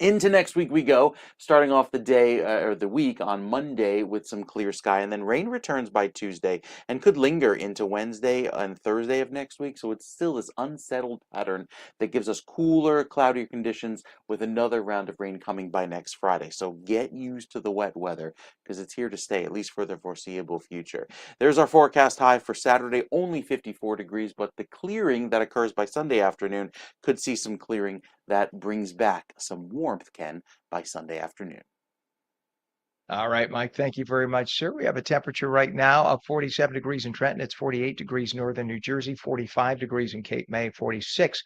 Into next week we go, starting off the day or the week on Monday with some clear sky, and then rain returns by Tuesday and could linger into Wednesday and Thursday of next week. So it's still this unsettled pattern that gives us cooler, cloudier conditions with another round of rain coming by next Friday. So get used to the wet weather because it's here to stay, at least for the foreseeable future. There's our forecast high for Saturday, only 54 degrees, but the clearing that occurs by Sunday afternoon could see some clearing that brings back some warmth, Ken, by Sunday afternoon. All right, Mike, thank you very much, sir. We have a temperature right now of 47 degrees in Trenton. It's 48 degrees northern New Jersey, 45 degrees in Cape May, 46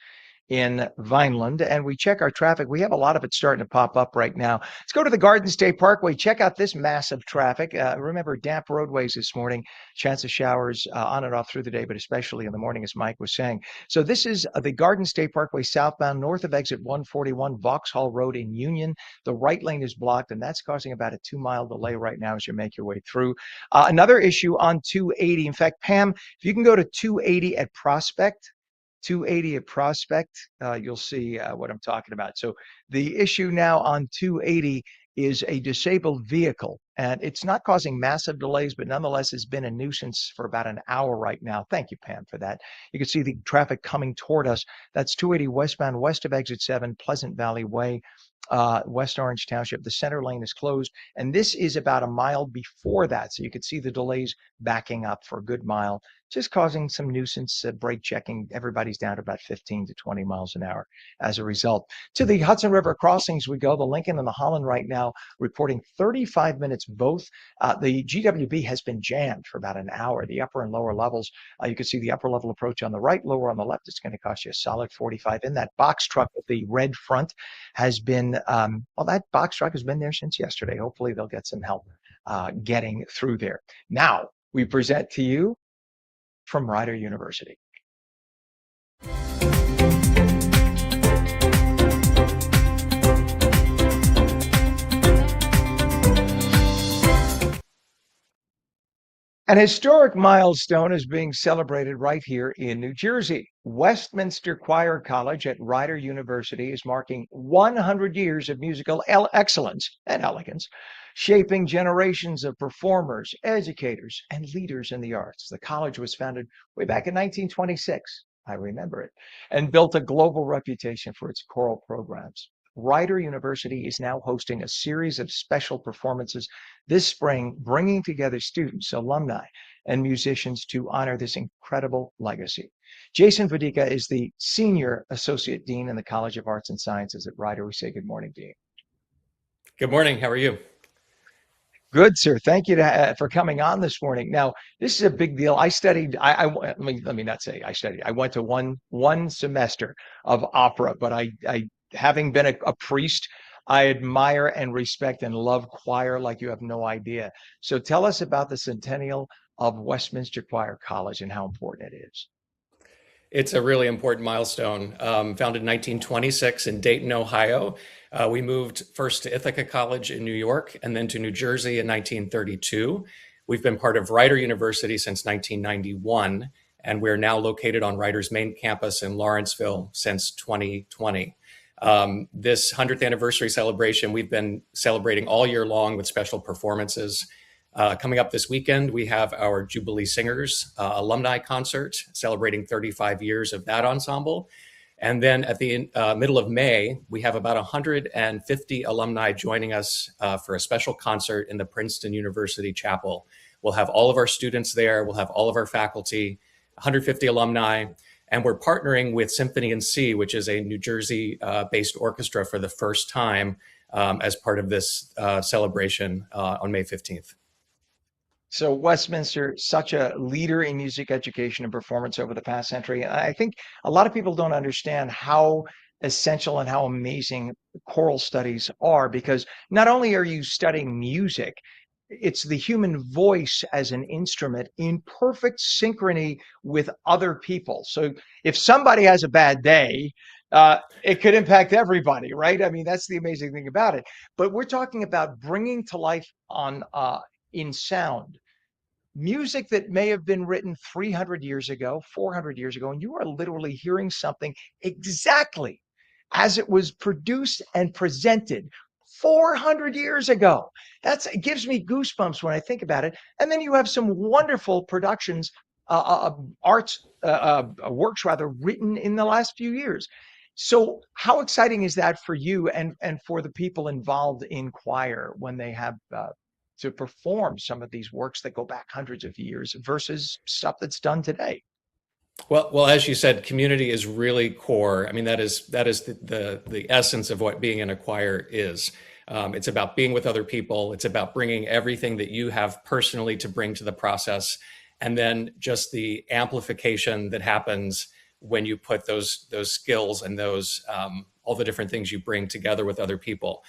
in Vineland. And we check our traffic. We have a lot of it starting to pop up right now. Let's go to the Garden State Parkway. Check out this massive traffic. Remember, damp roadways this morning. Chance of showers on and off through the day, but especially in the morning, as Mike was saying. So this is the Garden State Parkway southbound north of exit 141, Vauxhall Road in Union. The right lane is blocked, and that's causing about a 2-mile delay right now as you make your way through. Another issue on 280. In fact, Pam, if you can go to 280 at Prospect, you'll see what I'm talking about. So the issue now on 280 is a disabled vehicle, and it's not causing massive delays, but nonetheless has been a nuisance for about an hour right now. Thank you, Pam, for that. You can see the traffic coming toward us. That's 280 westbound, west of exit 7, Pleasant Valley Way, West Orange Township. The center lane is closed, and this is about a mile before that. So you could see the delays backing up for a good mile, just causing some nuisance, brake checking. Everybody's down to about 15 to 20 miles an hour as a result. To the Hudson River crossings we go. The Lincoln and the Holland right now reporting 35 minutes both. The GWB has been jammed for about an hour. The upper and lower levels, you can see the upper level approach on the right, lower on the left. It's going to cost you a solid 45. In that box truck with the red front has been, well, that box truck has been there since yesterday. Hopefully they'll get some help getting through there. Now we present to you from Rider University. An historic milestone is being celebrated right here in New Jersey. Westminster Choir College at Rider University is marking 100 years of musical excellence and elegance, shaping generations of performers, educators, and leaders in the arts. The college was founded way back in 1926, I remember it, and built a global reputation for its choral programs. Rider University is now hosting a series of special performances this spring, bringing together students, alumni, and musicians to honor this incredible legacy. Jason Vadica is the Senior Associate Dean in the College of Arts and Sciences at Rider. We say good morning, Dean. Good morning. How are you? Good, sir. Thank you for coming on this morning. Now, this is a big deal. I studied, let me not say I studied. I went to one semester of opera, but I having been a priest, I admire and respect and love choir like you have no idea. So tell us about the centennial of Westminster Choir College and how important it is. It's a really important milestone. Founded in 1926 in Dayton, Ohio. We moved first to Ithaca College in New York and then to New Jersey in 1932. We've been part of Rider University since 1991, and we're now located on Rider's main campus in Lawrenceville since 2020. This 100th anniversary celebration, we've been celebrating all year long with special performances. Coming up this weekend, we have our Jubilee Singers alumni concert, celebrating 35 years of that ensemble. And then at the middle of May, we have about 150 alumni joining us for a special concert in the Princeton University Chapel. We'll have all of our students there. We'll have all of our faculty, 150 alumni. And we're partnering with Symphony in C, which is a New Jersey-based orchestra for the first time as part of this celebration on May 15th. So Westminster, such a leader in music education and performance over the past century. And I think a lot of people don't understand how essential and how amazing choral studies are, because not only are you studying music, it's the human voice as an instrument in perfect synchrony with other people. So if somebody has a bad day, it could impact everybody, right? I mean, that's the amazing thing about it. But we're talking about bringing to life on in sound music that may have been written 300 years ago, 400 years ago, and you are literally hearing something exactly as it was produced and presented 400 years ago. It gives me goosebumps when I think about it. And then you have some wonderful productions, works rather, written in the last few years. So how exciting is that for you and for the people involved in choir when they have to perform some of these works that go back hundreds of years versus stuff that's done today? Well, as you said, community is really core. I mean, that is the essence of what being in a choir is. It's about being with other people. It's about bringing everything that you have personally to bring to the process, and then just the amplification that happens when you put those skills and those all the different things you bring together with other people.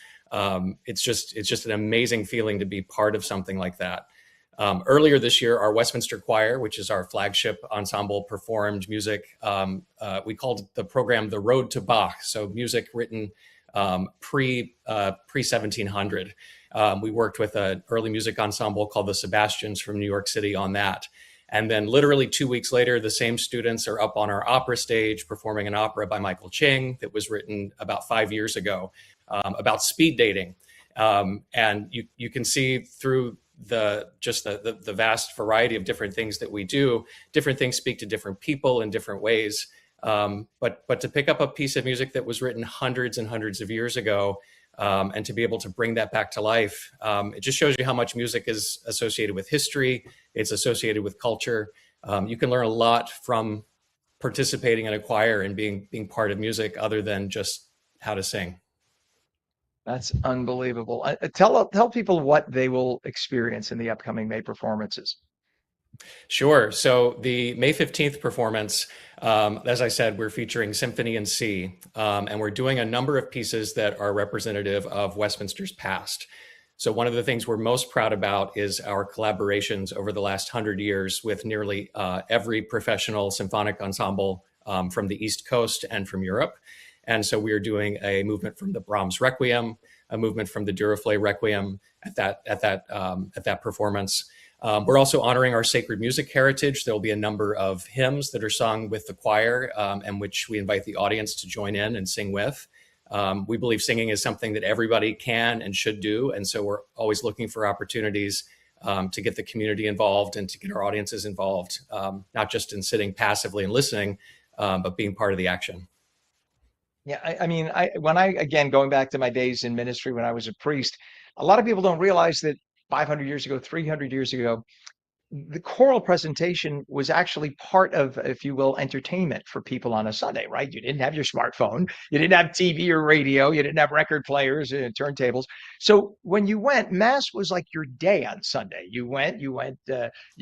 It's just an amazing feeling to be part of something like that. Earlier this year, our Westminster Choir, which is our flagship ensemble, performed music. We called the program "The Road to Bach," so music written pre 1700. We worked with an early music ensemble called the Sebastians from New York City on that. And then literally 2 weeks later, the same students are up on our opera stage performing an opera by Michael Ching that was written about 5 years ago about speed dating. And you can see through the vast variety of different things that we do, different things speak to different people in different ways. But to pick up a piece of music that was written hundreds and hundreds of years ago, and to be able to bring that back to life, it just shows you how much music is associated with history. It's associated with culture. You can learn a lot from participating in a choir and being part of music, other than just how to sing. That's unbelievable. Tell people what they will experience in the upcoming May performances. Sure. So the May 15th performance, as I said, we're featuring Symphony in C, and we're doing a number of pieces that are representative of Westminster's past. So one of the things we're most proud about is our collaborations over the last 100 years with nearly every professional symphonic ensemble from the East Coast and from Europe. And so we are doing a movement from the Brahms Requiem, a movement from the Duruflé Requiem at that performance. We're also honoring our sacred music heritage. There'll be a number of hymns that are sung with the choir, and which we invite the audience to join in and sing with. We believe singing is something that everybody can and should do, and so we're always looking for opportunities to get the community involved and to get our audiences involved, not just in sitting passively and listening, but being part of the action. Yeah, I mean, again, going back to my days in ministry when I was a priest, a lot of people don't realize that 500 years ago, 300 years ago, the choral presentation was actually part of, if you will, entertainment for people on a Sunday, right? You didn't have your smartphone, you didn't have TV or radio, you didn't have record players and turntables. So when you went, Mass was like your day on Sunday. You went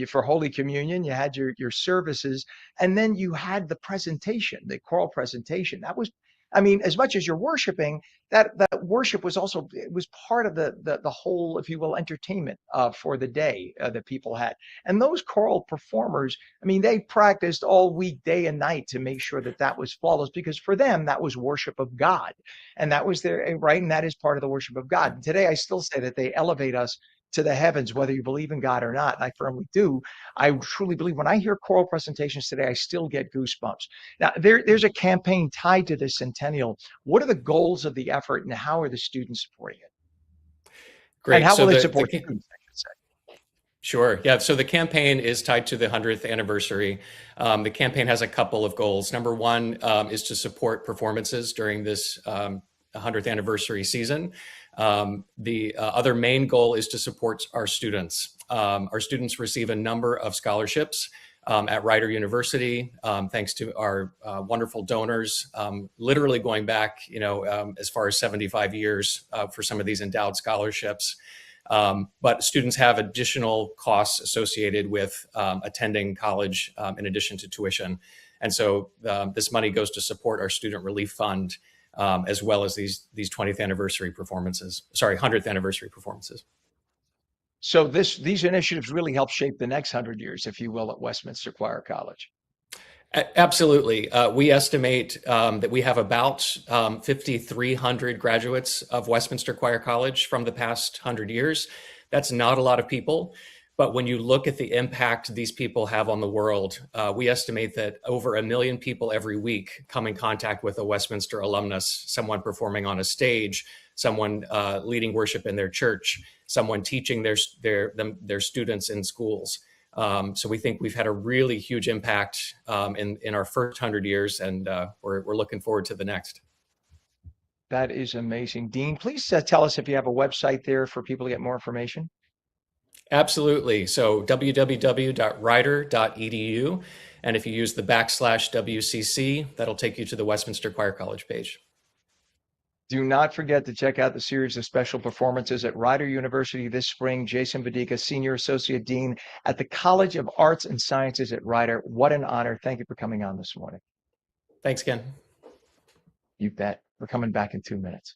for Holy Communion, you had your services, and then you had the presentation, the choral presentation. That was, I mean, as much as you're worshiping, that worship was also, it was part of the whole, if you will, entertainment for the day that people had. And those choral performers, I mean, they practiced all week, day and night, to make sure that that was flawless, because for them, that was worship of God. And that was their right. And that is part of the worship of God. And today, I still say that they elevate us to the heavens, whether you believe in God or not. And I firmly do. I truly believe when I hear choral presentations today, I still get goosebumps. Now, there's a campaign tied to this centennial. What are the goals of the effort and how are the students supporting it? And Great. how So will they the support the students, I should say? Sure. Yeah. So the campaign is tied to the 100th anniversary. The campaign has a couple of goals. Number one is to support performances during this 100th anniversary season. The other main goal is to support our students. Our students receive a number of scholarships at Rider University, thanks to our wonderful donors, literally going back, as far as 75 years for some of these endowed scholarships. But students have additional costs associated with attending college in addition to tuition. And so this money goes to support our Student Relief Fund, as well as these 20th anniversary performances, 100th anniversary performances. So these initiatives really help shape the next 100 years, if you will, at Westminster Choir College. Absolutely. We estimate that we have about 5,300 graduates of Westminster Choir College from the past 100 years. That's not a lot of people, but when you look at the impact these people have on the world, we estimate that over 1 million people every week come in contact with a Westminster alumnus, someone performing on a stage, someone leading worship in their church, someone teaching their students in schools. So we think we've had a really huge impact in our first 100 years, and we're looking forward to the next. That is amazing. Dean, please tell us if you have a website there for people to get more information. Absolutely. So www.rider.edu. And if you use the /WCC, that'll take you to the Westminster Choir College page. Do not forget to check out the series of special performances at Rider University this spring. Jason Badica, Senior Associate Dean at the College of Arts and Sciences at Rider. What an honor. Thank you for coming on this morning. Thanks, Ken. You bet. We're coming back in 2 minutes.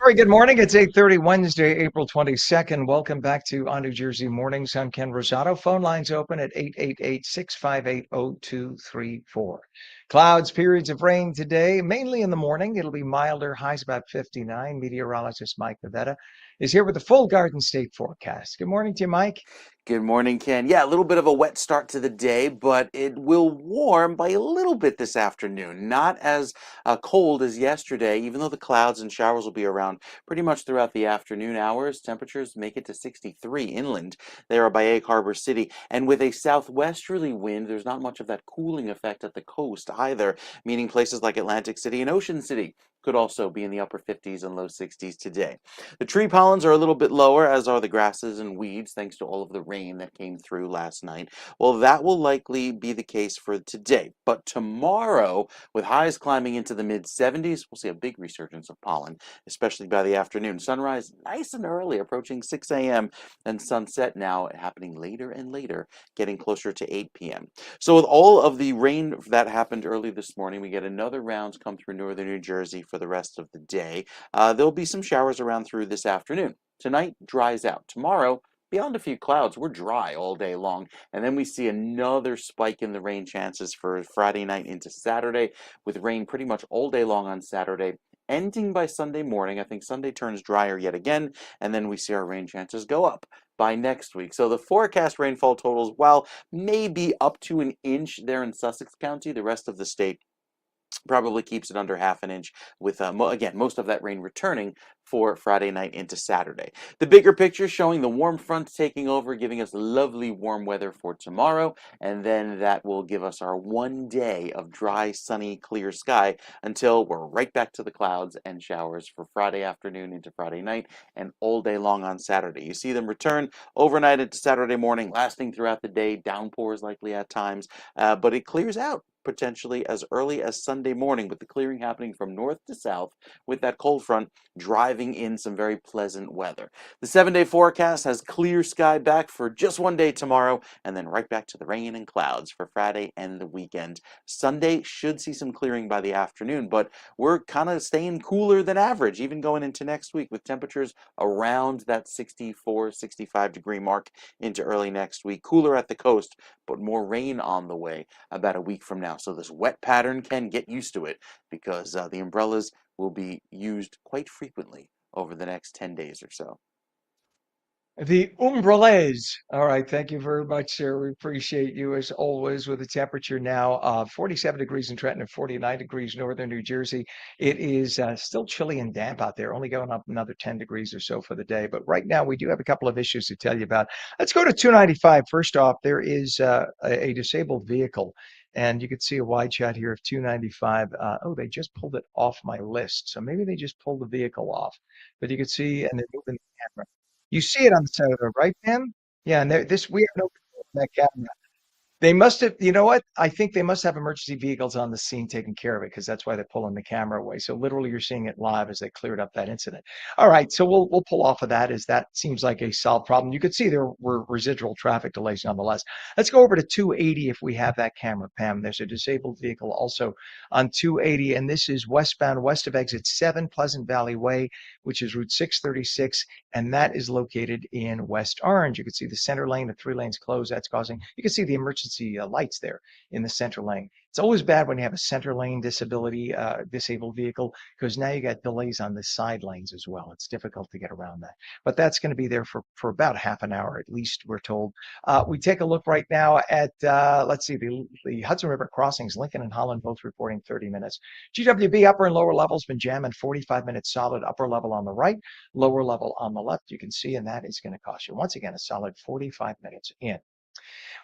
Very good morning. It's 8:30 Wednesday, April 22nd. Welcome back to On New Jersey Mornings. I'm Ken Rosato. Phone lines open at 888-658-0234. Clouds, periods of rain today, mainly in the morning. It'll be milder, highs about 59. Meteorologist Mike Favetta is here with the full Garden State forecast. Good morning to you, Mike. Good morning, Ken. Yeah, a little bit of a wet start to the day, but it will warm by a little bit this afternoon. Not as cold as yesterday, even though the clouds and showers will be around pretty much throughout the afternoon hours. Temperatures make it to 63 inland there by Egg Harbor City. And with a southwesterly wind, there's not much of that cooling effect at the coast either, meaning places like Atlantic City and Ocean City could also be in the upper 50s and low 60s today. The tree pollens are a little bit lower, as are the grasses and weeds, thanks to all of the rain that came through last night. Well, that will likely be the case for today. But tomorrow, with highs climbing into the mid 70s, we'll see a big resurgence of pollen, especially by the afternoon. Sunrise nice and early, approaching 6 a.m., and sunset now happening later and later, getting closer to 8 p.m. So with all of the rain that happened early this morning, we get another round come through northern New Jersey for the rest of the day. There'll be some showers around through this afternoon. Tonight dries out. Tomorrow, beyond a few clouds, we're dry all day long. And then we see another spike in the rain chances for Friday night into Saturday, with rain pretty much all day long on Saturday, ending by Sunday morning. I think Sunday turns drier yet again, and then we see our rain chances go up by next week. So the forecast rainfall totals, while maybe up to an inch there in Sussex County, the rest of the state probably keeps it under half an inch, with again most of that rain returning for Friday night into Saturday. The bigger picture showing the warm front taking over, giving us lovely warm weather for tomorrow, and then that will give us our one day of dry, sunny, clear sky until we're right back to the clouds and showers for Friday afternoon into Friday night and all day long on Saturday. You see them return overnight into Saturday morning, lasting throughout the day, downpours likely at times, but it clears out potentially as early as Sunday morning, with the clearing happening from north to south, with that cold front driving in some very pleasant weather. The 7-day forecast has clear sky back for just one day tomorrow, and then right back to the rain and clouds for Friday and the weekend. Sunday should see some clearing by the afternoon, but we're kind of staying cooler than average, even going into next week, with temperatures around that 64, 65 degree mark into early next week. Cooler at the coast, but more rain on the way about a week from now. So this wet pattern can get used to it, because the umbrellas will be used quite frequently over the next 10 days or so. The umbrellas. All right. Thank you very much, sir. We appreciate you as always, with the temperature now 47 degrees in Trenton and 49 degrees northern New Jersey. It is still chilly and damp out there, only going up another 10 degrees or so for the day. But right now, we do have a couple of issues to tell you about. Let's go to 295. First off, there is a disabled vehicle, and you can see a wide shot here of 295. Oh, they just pulled it off my list. So maybe they just pulled the vehicle off. But you can see, and they're moving the camera. You see it on the side of the right, Pam? Yeah, and this we have no control of that camera. They must have, you know what? I think they must have emergency vehicles on the scene taking care of it, because that's why they're pulling the camera away. So literally you're seeing it live as they cleared up that incident. All right, so we'll pull off of that, as that seems like a solved problem. You could see there were residual traffic delays nonetheless. Let's go over to 280 if we have that camera, Pam. There's a disabled vehicle also on 280, and this is westbound west of exit 7 Pleasant Valley Way, which is Route 636, and that is located in West Orange. You can see the center lane, the 3 lanes closed. That's causing, you can see the emergency lights there in the center lane. It's always bad when you have a center lane disabled vehicle, because now you got delays on the side lanes as well. It's difficult to get around that. But that's going to be there for about half an hour at least, we're told. We take a look right now at, let's see, the Hudson River crossings, Lincoln and Holland, both reporting 30 minutes. GWB upper and lower levels been jamming 45 minutes solid, upper level on the right, lower level on the left. You can see, and that is going to cost you, once again, a solid 45 minutes in.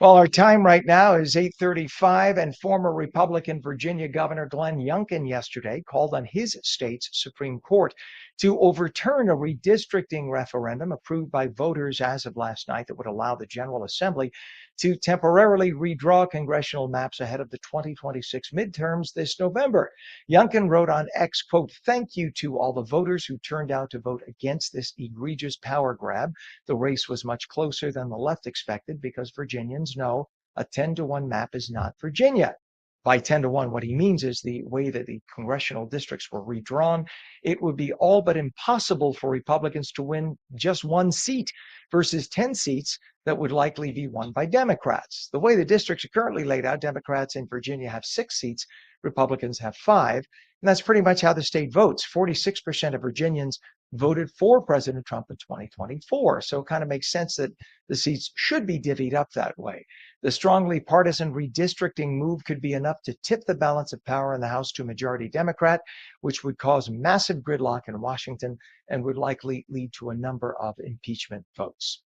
Well, our time right now is 8:35, and former Republican Virginia Governor Glenn Youngkin yesterday called on his state's Supreme Court to overturn a redistricting referendum approved by voters as of last night that would allow the General Assembly to temporarily redraw congressional maps ahead of the 2026 midterms this November. Youngkin wrote on X, quote, "Thank you to all the voters who turned out to vote against this egregious power grab. The race was much closer than the left expected, because Virginians know a 10-to-1 map is not Virginia." By 10-to-1, what he means is the way that the congressional districts were redrawn, it would be all but impossible for Republicans to win just one seat versus 10 seats that would likely be won by Democrats. The way the districts are currently laid out, Democrats in Virginia have 6 seats, Republicans have 5, and that's pretty much how the state votes. 46% of Virginians voted for President Trump in 2024. So it kind of makes sense that the seats should be divvied up that way. The strongly partisan redistricting move could be enough to tip the balance of power in the House to majority Democrat, which would cause massive gridlock in Washington and would likely lead to a number of impeachment votes.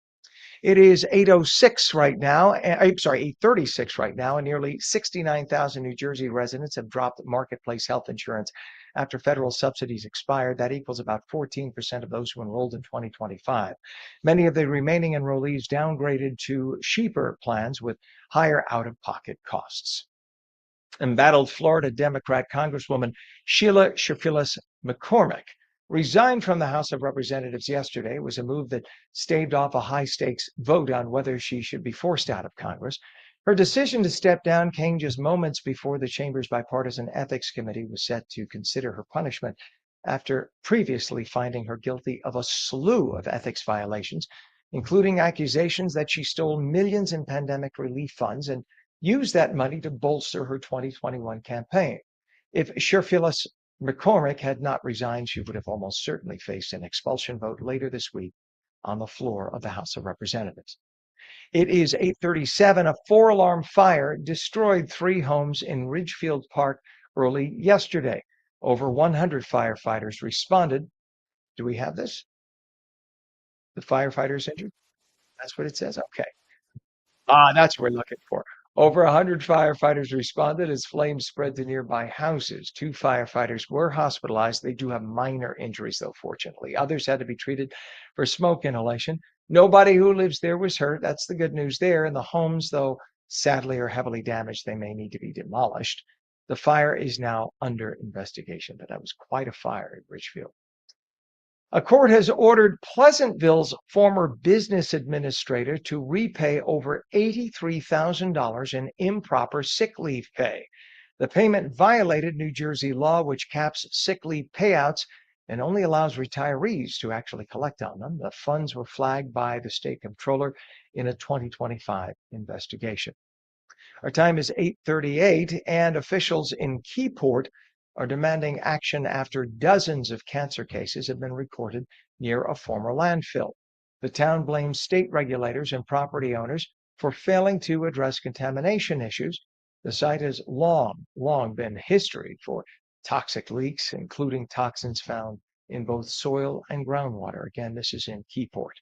It is 8:06 right now. I'm sorry, 8:36 right now, and nearly 69,000 New Jersey residents have dropped marketplace health insurance after federal subsidies expired. That equals about 14% of those who enrolled in 2025. Many of the remaining enrollees downgraded to cheaper plans with higher out-of-pocket costs. Embattled Florida Democrat Congresswoman Sheila Shafillis McCormick resigned from the House of Representatives yesterday. It was a move that staved off a high-stakes vote on whether she should be forced out of Congress. Her decision to step down came just moments before the chamber's bipartisan ethics committee was set to consider her punishment after previously finding her guilty of a slew of ethics violations, including accusations that she stole millions in pandemic relief funds and used that money to bolster her 2021 campaign. If Shafillis McCormick had not resigned, she would have almost certainly faced an expulsion vote later this week on the floor of the House of Representatives. It is 8:37. A four-alarm fire destroyed 3 homes in Ridgefield Park early yesterday. Over 100 firefighters responded. Do we have this? The firefighters injured? That's what it says? Okay. That's what we're looking for. Over 100 firefighters responded as flames spread to nearby houses. 2 firefighters were hospitalized. They do have minor injuries, though, fortunately. Others had to be treated for smoke inhalation. Nobody who lives there was hurt. That's the good news there. And the homes, though, sadly are heavily damaged. They may need to be demolished. The fire is now under investigation, but that was quite a fire at Ridgefield. A court has ordered Pleasantville's former business administrator to repay over $83,000 in improper sick leave pay. The payment violated New Jersey law, which caps sick leave payouts and only allows retirees to actually collect on them. The funds were flagged by the state comptroller in a 2025 investigation. Our time is 8:38, and officials in Keyport are demanding action after dozens of cancer cases have been recorded near a former landfill. The town blames state regulators and property owners for failing to address contamination issues. The site has long been history for toxic leaks, including toxins found in both soil and groundwater. Again, this is in Keyport.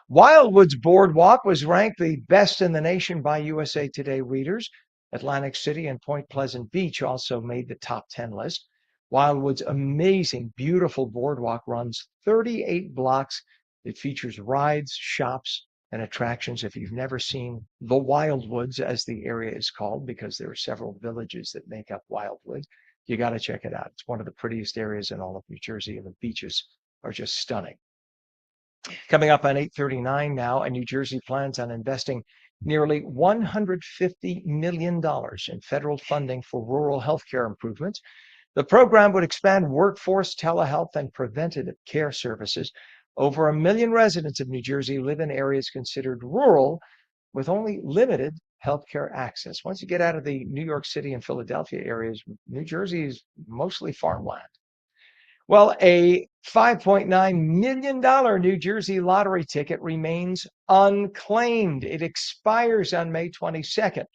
Wildwood's Boardwalk was ranked the best in the nation by USA Today readers. Atlantic City and Point Pleasant Beach also made the top 10 list. Wildwood's amazing, beautiful boardwalk runs 38 blocks. It features rides, shops, and attractions. If you've never seen the Wildwoods, as the area is called, because there are several villages that make up Wildwood, you got to check it out. It's one of the prettiest areas in all of New Jersey, and the beaches are just stunning. Coming up on 8:39 now, and New Jersey plans on investing nearly $150 million in federal funding for rural healthcare improvements. The program would expand workforce, telehealth, and preventative care services. Over 1 million residents of New Jersey live in areas considered rural with only limited healthcare access. Once you get out of the New York City and Philadelphia areas, New Jersey is mostly farmland. Well, a $5.9 million New Jersey lottery ticket remains unclaimed. It expires on May 22nd.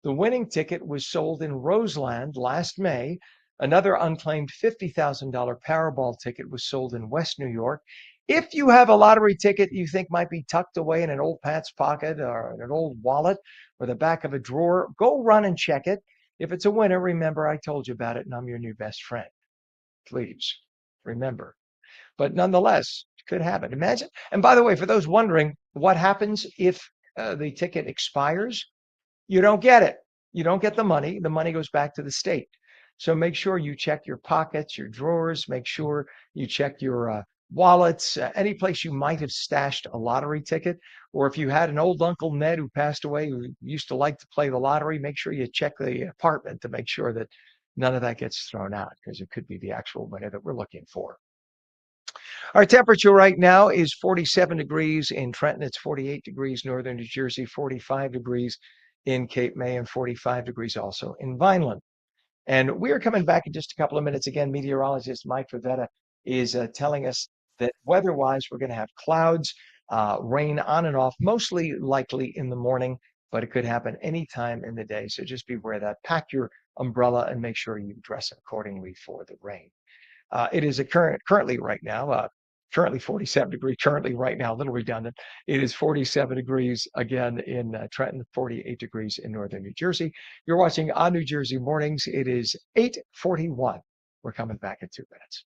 The winning ticket was sold in Roseland last May. Another unclaimed $50,000 Powerball ticket was sold in West New York. If you have a lottery ticket you think might be tucked away in an old pants pocket or in an old wallet or the back of a drawer, go run and check it. If it's a winner, remember I told you about it and I'm your new best friend. Please remember. But nonetheless, it could happen. Imagine. And by the way, for those wondering what happens if the ticket expires, you don't get it. You don't get the money. The money goes back to the state. So make sure you check your pockets, your drawers. Make sure you check your wallets, any place you might have stashed a lottery ticket. Or if you had an old Uncle Ned who passed away who used to like to play the lottery, make sure you check the apartment to make sure that none of that gets thrown out, because it could be the actual winner that we're looking for. Our temperature right now is 47 degrees in Trenton. It's 48 degrees northern New Jersey, 45 degrees in Cape May, and 45 degrees also in Vineland. And we're coming back in just a couple of minutes. Again, meteorologist Mike Favetta is telling us that weather-wise, we're going to have clouds, rain on and off, mostly likely in the morning, but it could happen anytime in the day. So just beware of that. Pack your umbrella and make sure you dress accordingly for the rain. It is currently right now, currently 47 degrees, currently right now, a little redundant. It is 47 degrees again in Trenton, 48 degrees in northern New Jersey. You're watching On New Jersey Mornings. It is 8:41. We're coming back in 2 minutes.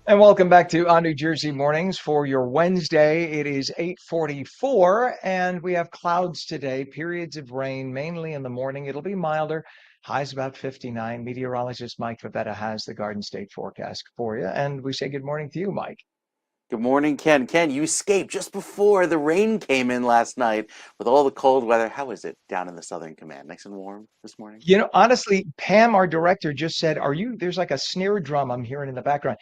And welcome back to On New Jersey Mornings for your Wednesday. It is 8:44, and we have clouds today, periods of rain, mainly in the morning. It'll be milder, highs about 59. Meteorologist Mike Favetta has the Garden State forecast for you. And we say good morning to you, Mike. Good morning, Ken. Ken, you escaped just before the rain came in last night with all the cold weather. How is it down in the Southern Command? Nice and warm this morning? You know, honestly, Pam, our director, just said, there's like a snare drum I'm hearing in the background.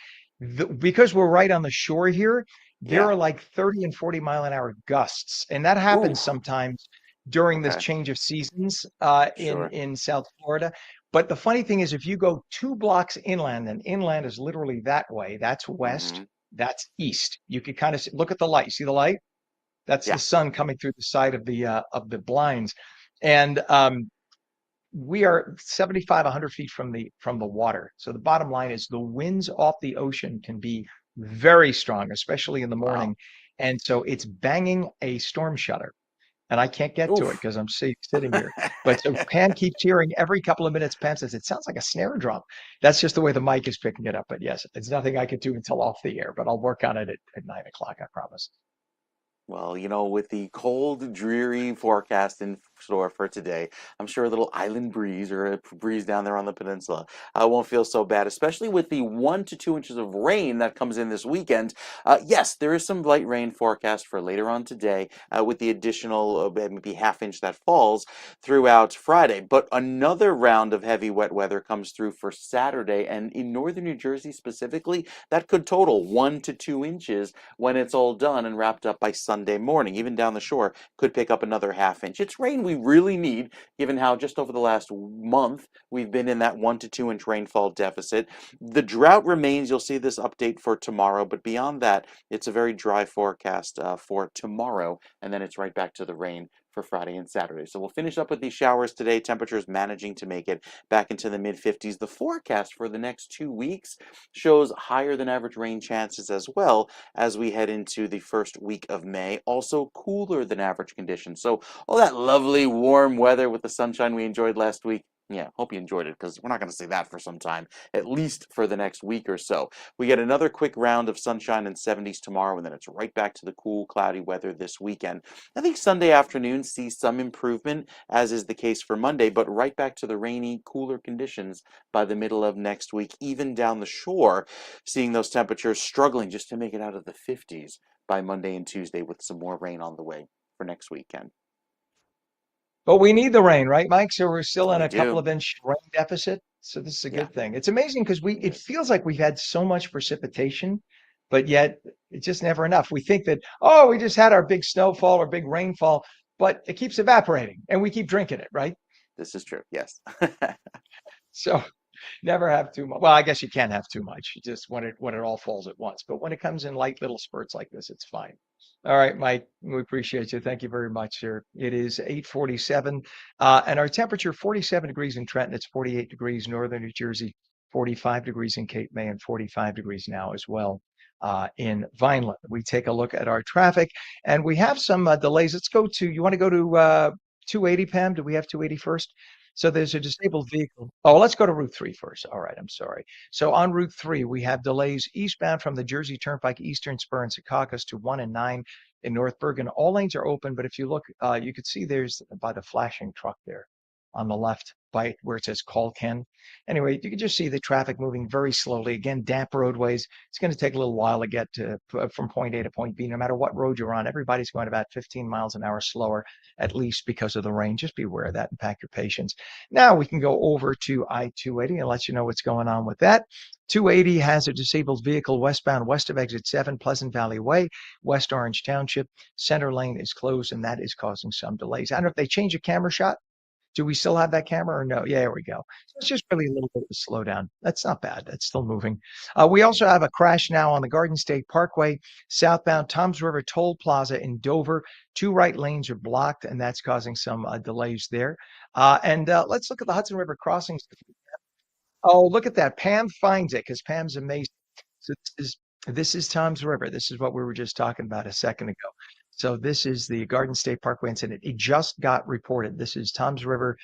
Because we're right on the shore here, there Yeah. are like 30 and 40-mile-an-hour gusts. And that Ooh, happens sometimes during this okay. change of seasons Sure. in South Florida. But the funny thing is, if you go 2 blocks inland, and inland is literally that way, that's west, Mm-hmm. that's east. You could kind of look at the light. See the light? That's the Yeah. sun coming through the side of the blinds. And we are 75, 100 feet from the water. So the bottom line is the winds off the ocean can be very strong, especially in the Wow. morning. And so it's banging a storm shutter. And I can't get to it Oof. because I'm sitting here. But so Pan keeps hearing every couple of minutes. Pan says, it sounds like a snare drum. That's just the way the mic is picking it up. But yes, it's nothing I could do until off the air, but I'll work on it at 9 o'clock, I promise. Well, with the cold, dreary forecast in store for today, I'm sure a little island breeze or a breeze down there on the peninsula won't feel so bad, especially with the 1 to 2 inches of rain that comes in this weekend. Yes, there is some light rain forecast for later on today, with the additional maybe half-inch that falls throughout Friday. But another round of heavy wet weather comes through for Saturday, and in northern New Jersey specifically, that could total 1 to 2 inches when it's all done and wrapped up by Sunday morning. Even down the shore could pick up another half-inch. It's rain we really need, given how just over the last month we've been in that 1 to 2 inch rainfall deficit. The drought remains. You'll see this update for tomorrow, but beyond that, it's a very dry forecast for tomorrow, and then it's right back to the rain for Friday and Saturday. So we'll finish up with these showers today. Temperatures managing to make it back into the mid 50s. The forecast for the next 2 weeks shows higher than average rain chances as well as we head into the first week of May. Also cooler than average conditions. So all that lovely warm weather with the sunshine we enjoyed last week. Yeah, hope you enjoyed it, because we're not going to see that for some time, at least for the next week or so. We get another quick round of sunshine and 70s tomorrow, and then it's right back to the cool, cloudy weather this weekend. I think Sunday afternoon sees some improvement, as is the case for Monday, but right back to the rainy, cooler conditions by the middle of next week, even down the shore, seeing those temperatures struggling just to make it out of the 50s by Monday and Tuesday, with some more rain on the way for next weekend. But we need the rain, right, Mike? So we're still in We a couple do. of inch rain deficit. So this is a Yeah. good thing. It's amazing because it feels like we've had so much precipitation, but yet it's just never enough. We think that, oh, we just had our big snowfall or big rainfall, but it keeps evaporating and we keep drinking it, right? This is true. Yes. So never have too much. Well, I guess you can't have too much. You just when it all falls at once. But when it comes in light little spurts like this, it's fine. All right, Mike, we appreciate you. Thank you very much, sir. It is 8:47, and our temperature 47 degrees in Trenton. It's 48 degrees northern New Jersey, 45 degrees in Cape May, and 45 degrees now as well in Vineland. We take a look at our traffic, and we have some delays. Let's go to. You want to go to 280, Pam? Do we have 280 first? So there's a disabled vehicle. Oh, let's go to Route 3 first. All right, I'm sorry. So on Route 3, we have delays eastbound from the Jersey Turnpike Eastern Spur in Secaucus to 1 and 9 in North Bergen. All lanes are open, but if you look, you could see there's by the flashing truck there on the left by where it says call Ken. Anyway, you can just see the traffic moving very slowly. Again, damp roadways. It's going to take a little while to get from point A to point B. No matter what road you're on, everybody's going about 15 miles an hour slower, at least because of the rain. Just be aware of that and pack your patience. Now we can go over to I-280 and let you know what's going on with that. 280 has a disabled vehicle westbound west of exit 7, Pleasant Valley Way, West Orange Township. Center lane is closed, and that is causing some delays. I don't know if they changed a camera shot. Do we still have that camera or no? Yeah, there we go. So it's just really a little bit of a slowdown. That's not bad. That's still moving. We also have a crash now on the Garden State Parkway, southbound Toms River Toll Plaza in Dover. 2 right lanes are blocked, and that's causing some delays there. And let's look at the Hudson River crossings. Oh, look at that. Pam finds it because Pam's amazing. So this is Toms River. This is what we were just talking about a second ago. So this is the Garden State Parkway incident. It just got reported. This is Toms River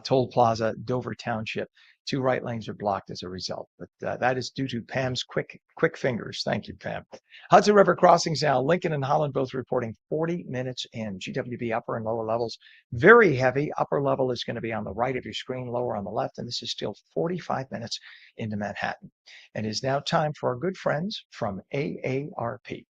Toll Plaza, Dover Township. 2 right lanes are blocked as a result, but that is due to Pam's quick fingers. Thank you, Pam. Hudson River crossings now. Lincoln and Holland both reporting 40 minutes in. GWB upper and lower levels very heavy. Upper level is going to be on the right of your screen, lower on the left, and this is still 45 minutes into Manhattan. And it is now time for our good friends from AARP.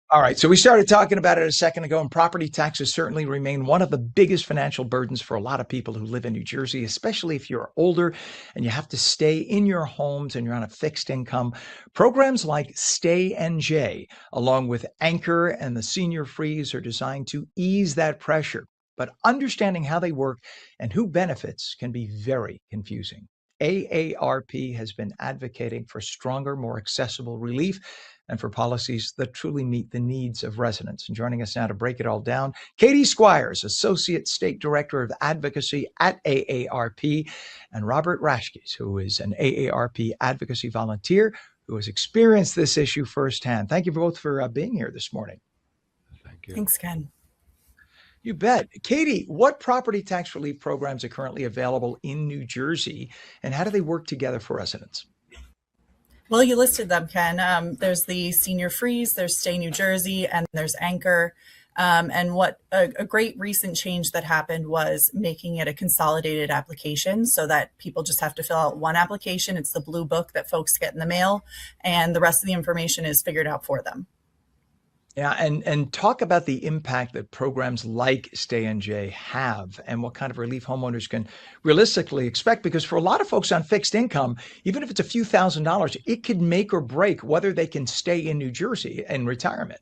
All right, so we started talking about it a second ago, and property taxes certainly remain one of the biggest financial burdens for a lot of people who live in New Jersey, especially if you're older and you have to stay in your homes and you're on a fixed income. Programs like Stay NJ, along with Anchor and the Senior Freeze, are designed to ease that pressure. But understanding how they work and who benefits can be very confusing. AARP has been advocating for stronger, more accessible relief and for policies that truly meet the needs of residents. And joining us now to break it all down, Katie Squires, Associate State Director of Advocacy at AARP, and Robert Rashkes, who is an AARP advocacy volunteer who has experienced this issue firsthand. Thank you both for being here this morning. Thank you. Thanks, Ken. You bet. Katie, what property tax relief programs are currently available in New Jersey, and how do they work together for residents? Well, you listed them, Ken. There's the Senior Freeze, there's Stay New Jersey, and there's Anchor. And what a great recent change that happened was making it a consolidated application so that people just have to fill out one application. It's the blue book that folks get in the mail, and the rest of the information is figured out for them. Yeah, and talk about the impact that programs like Stay NJ have and what kind of relief homeowners can realistically expect. Because for a lot of folks on fixed income, even if it's a few $1,000s, it could make or break whether they can stay in New Jersey in retirement.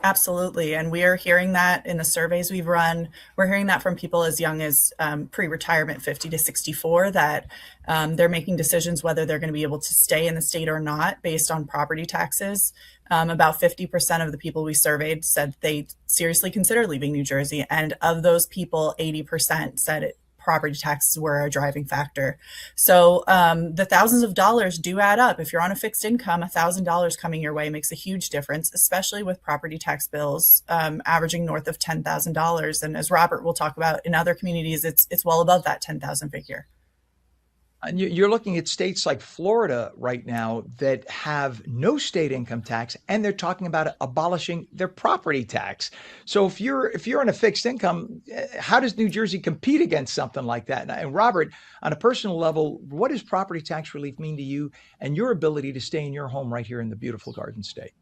Absolutely. And we are hearing that in the surveys we've run. We're hearing that from people as young as pre-retirement, 50 to 64, that they're making decisions whether they're going to be able to stay in the state or not based on property taxes. About 50% of the people we surveyed said they seriously consider leaving New Jersey. And of those people, 80% said property taxes were a driving factor. So the thousands of dollars do add up. If you're on a fixed income, $1,000 coming your way makes a huge difference, especially with property tax bills averaging north of $10,000. And as Robert will talk about, in other communities, it's well above that 10,000 figure. And you're looking at states like Florida right now that have no state income tax, and they're talking about abolishing their property tax. So if you're on a fixed income, how does New Jersey compete against something like that? And Robert, on a personal level, what does property tax relief mean to you and your ability to stay in your home right here in the beautiful Garden State?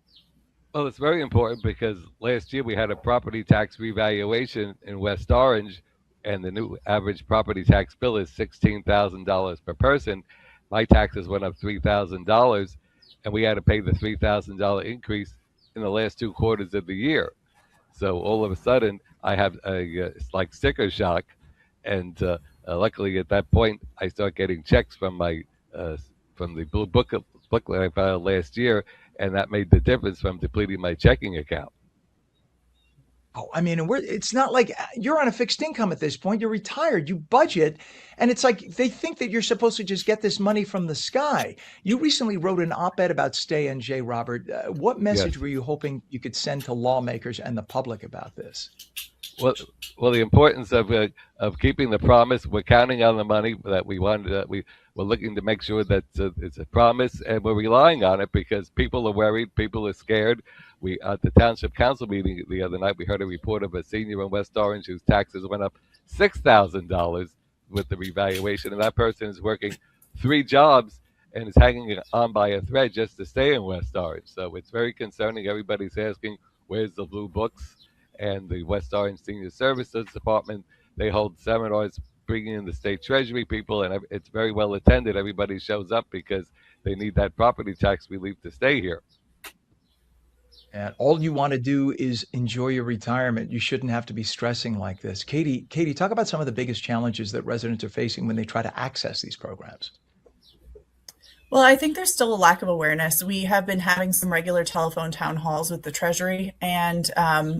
Well, it's very important because last year we had a property tax revaluation in West Orange, and the new average property tax bill is $16,000 per person. My taxes went up $3,000, and we had to pay the $3,000 increase in the last 2 quarters of the year. So all of a sudden, I have it's like sticker shock, and luckily at that point, I start getting checks from my from the blue booklet I filed last year, and that made the difference from depleting my checking account. Oh, I mean, it's not like you're on a fixed income at this point. You're retired, you budget, and it's like they think that you're supposed to just get this money from the sky. You recently wrote an op-ed about Stay NJ, Robert. What message Yes. were you hoping you could send to lawmakers and the public about this? Well, the importance of keeping the promise. We're counting on the money that we wanted. We're looking to make sure that it's a promise, and we're relying on it because people are worried, people are scared. We at the township council meeting the other night, we heard a report of a senior in West Orange whose taxes went up $6,000 with the revaluation, and that person is working 3 jobs and is hanging on by a thread just to stay in West Orange. So it's very concerning. Everybody's asking, where's the blue books? And the West Orange Senior Services Department, they hold seminars bringing in the state treasury people, and it's very well attended. Everybody shows up because they need that property tax relief to stay here. And all you want to do is enjoy your retirement. You shouldn't have to be stressing like this. Katie, talk about some of the biggest challenges that residents are facing when they try to access these programs. Well, I think there's still a lack of awareness. We have been having some regular telephone town halls with the Treasury, and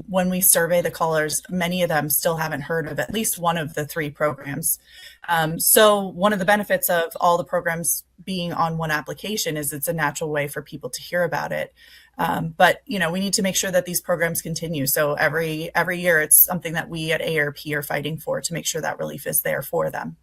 when we survey the callers, many of them still haven't heard of at least one of the 3 programs. So one of the benefits of all the programs being on one application is it's a natural way for people to hear about it. But we need to make sure that these programs continue. So every year, it's something that we at AARP are fighting for to make sure that relief is there for them.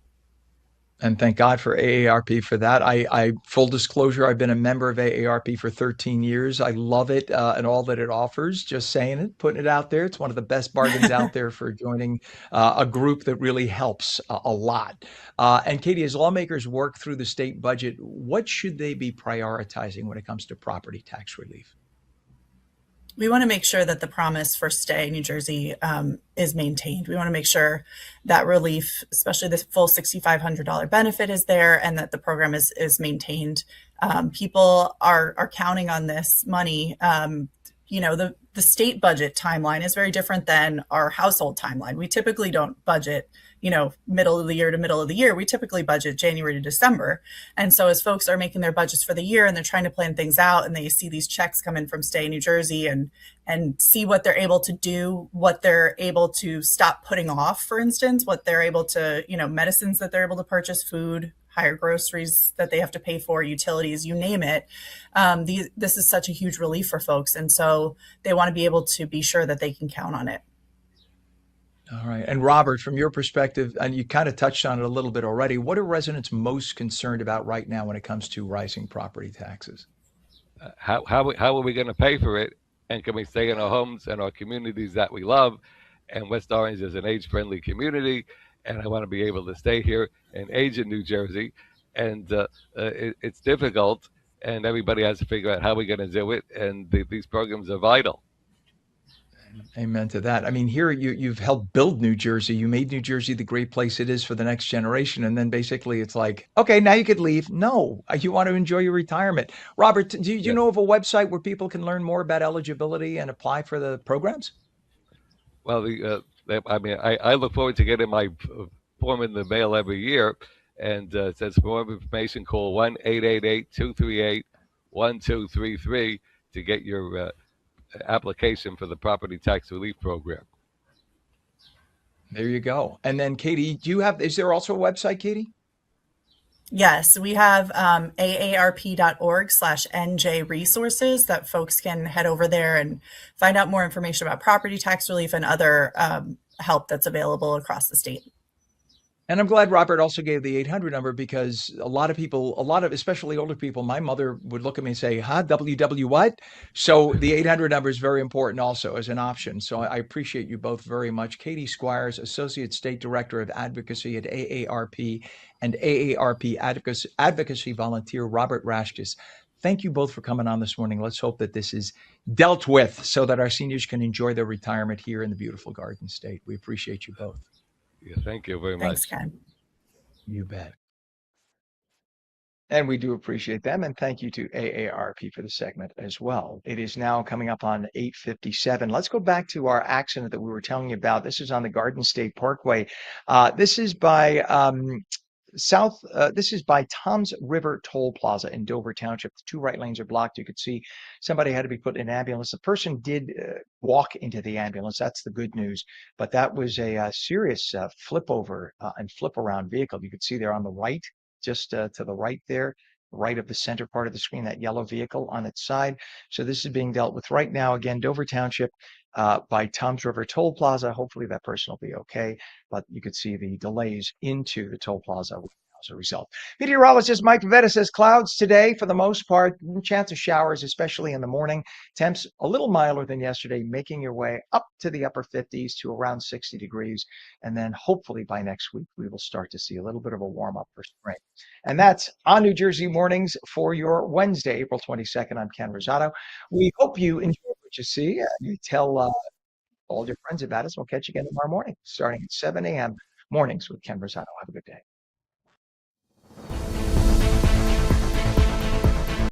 And thank God for AARP for that. I full disclosure, I've been a member of AARP for 13 years. I love it and all that it offers. Just saying it, putting it out there. It's one of the best bargains out there for joining a group that really helps a lot. And Katie, as lawmakers work through the state budget, what should they be prioritizing when it comes to property tax relief? We want to make sure that the promise for Stay New Jersey is maintained. We want to make sure that relief, especially the full $6,500 benefit, is there, and that the program is maintained. People are counting on this money. The state budget timeline is very different than our household timeline. We typically don't budget, middle of the year to middle of the year. We typically budget January to December. And so as folks are making their budgets for the year and they're trying to plan things out and they see these checks come in from Stay New Jersey and see what they're able to do, what they're able to stop putting off, for instance, what they're able to, medicines that they're able to purchase, food, higher groceries that they have to pay for, utilities, you name it. This is such a huge relief for folks. And so they want to be able to be sure that they can count on it. All right. And Robert, from your perspective, and you kind of touched on it a little bit already, what are residents most concerned about right now when it comes to rising property taxes? How are we going to pay for it? And can we stay in our homes and our communities that we love? And West Orange is an age-friendly community, and I want to be able to stay here and age in New Jersey. And it's difficult, and everybody has to figure out how we're going to do it. And these programs are vital. Amen to that. I mean, here you've helped build New Jersey. You made New Jersey the great place it is for the next generation. And then basically it's like, okay, now you could leave. No, you want to enjoy your retirement. Robert, do you Yes. know of a website where people can learn more about eligibility and apply for the programs? Well, I mean, I look forward to getting my form in the mail every year. And it says for more information, call 1-888-238-1233 to get your application for the property tax relief program. There you go. And then Katie, is there also a website, Katie? Yes, we have aarp.org/NJ resources that folks can head over there and find out more information about property tax relief and other help that's available across the state. And I'm glad Robert also gave the 800 number because a lot of especially older people, my mother would look at me and say, huh, WW what? So the 800 number is very important also as an option. So I appreciate you both very much. Katie Squires, Associate State Director of Advocacy at AARP, and AARP Advocacy Volunteer Robert Rashkis. Thank you both for coming on this morning. Let's hope that this is dealt with so that our seniors can enjoy their retirement here in the beautiful Garden State. We appreciate you both. Yeah, thank you very Thanks, much. Ken. You bet. And we do appreciate them. And thank you to AARP for the segment as well. It is now coming up on 8:57. Let's go back to our accident that we were telling you about. This is on the Garden State Parkway. This is by this is by Tom's River Toll Plaza in Dover Township. The two right lanes are blocked. You could see somebody had to be put in an ambulance. The person did walk into the ambulance. That's the good news. But that was a serious flip over and flip around vehicle. You could see there on the right, just to the right there, right of the center part of the screen, that yellow vehicle on its side. So this is being dealt with right now. Again, Dover Township by Tom's River Toll Plaza. Hopefully that person will be okay, but you could see the delays into the toll plaza as a result. Meteorologist Mike Favetta says clouds today for the most part, chance of showers, especially in the morning. Temps a little milder than yesterday, making your way up to the upper 50s to around 60 degrees. And then hopefully by next week, we will start to see a little bit of a warm up for spring. And that's on New Jersey Mornings for your Wednesday, April 22nd. I'm Ken Rosato. We hope you enjoy what you see. You tell all your friends about us. We'll catch you again tomorrow morning, starting at 7 a.m. mornings with Ken Rosato. Have a good day.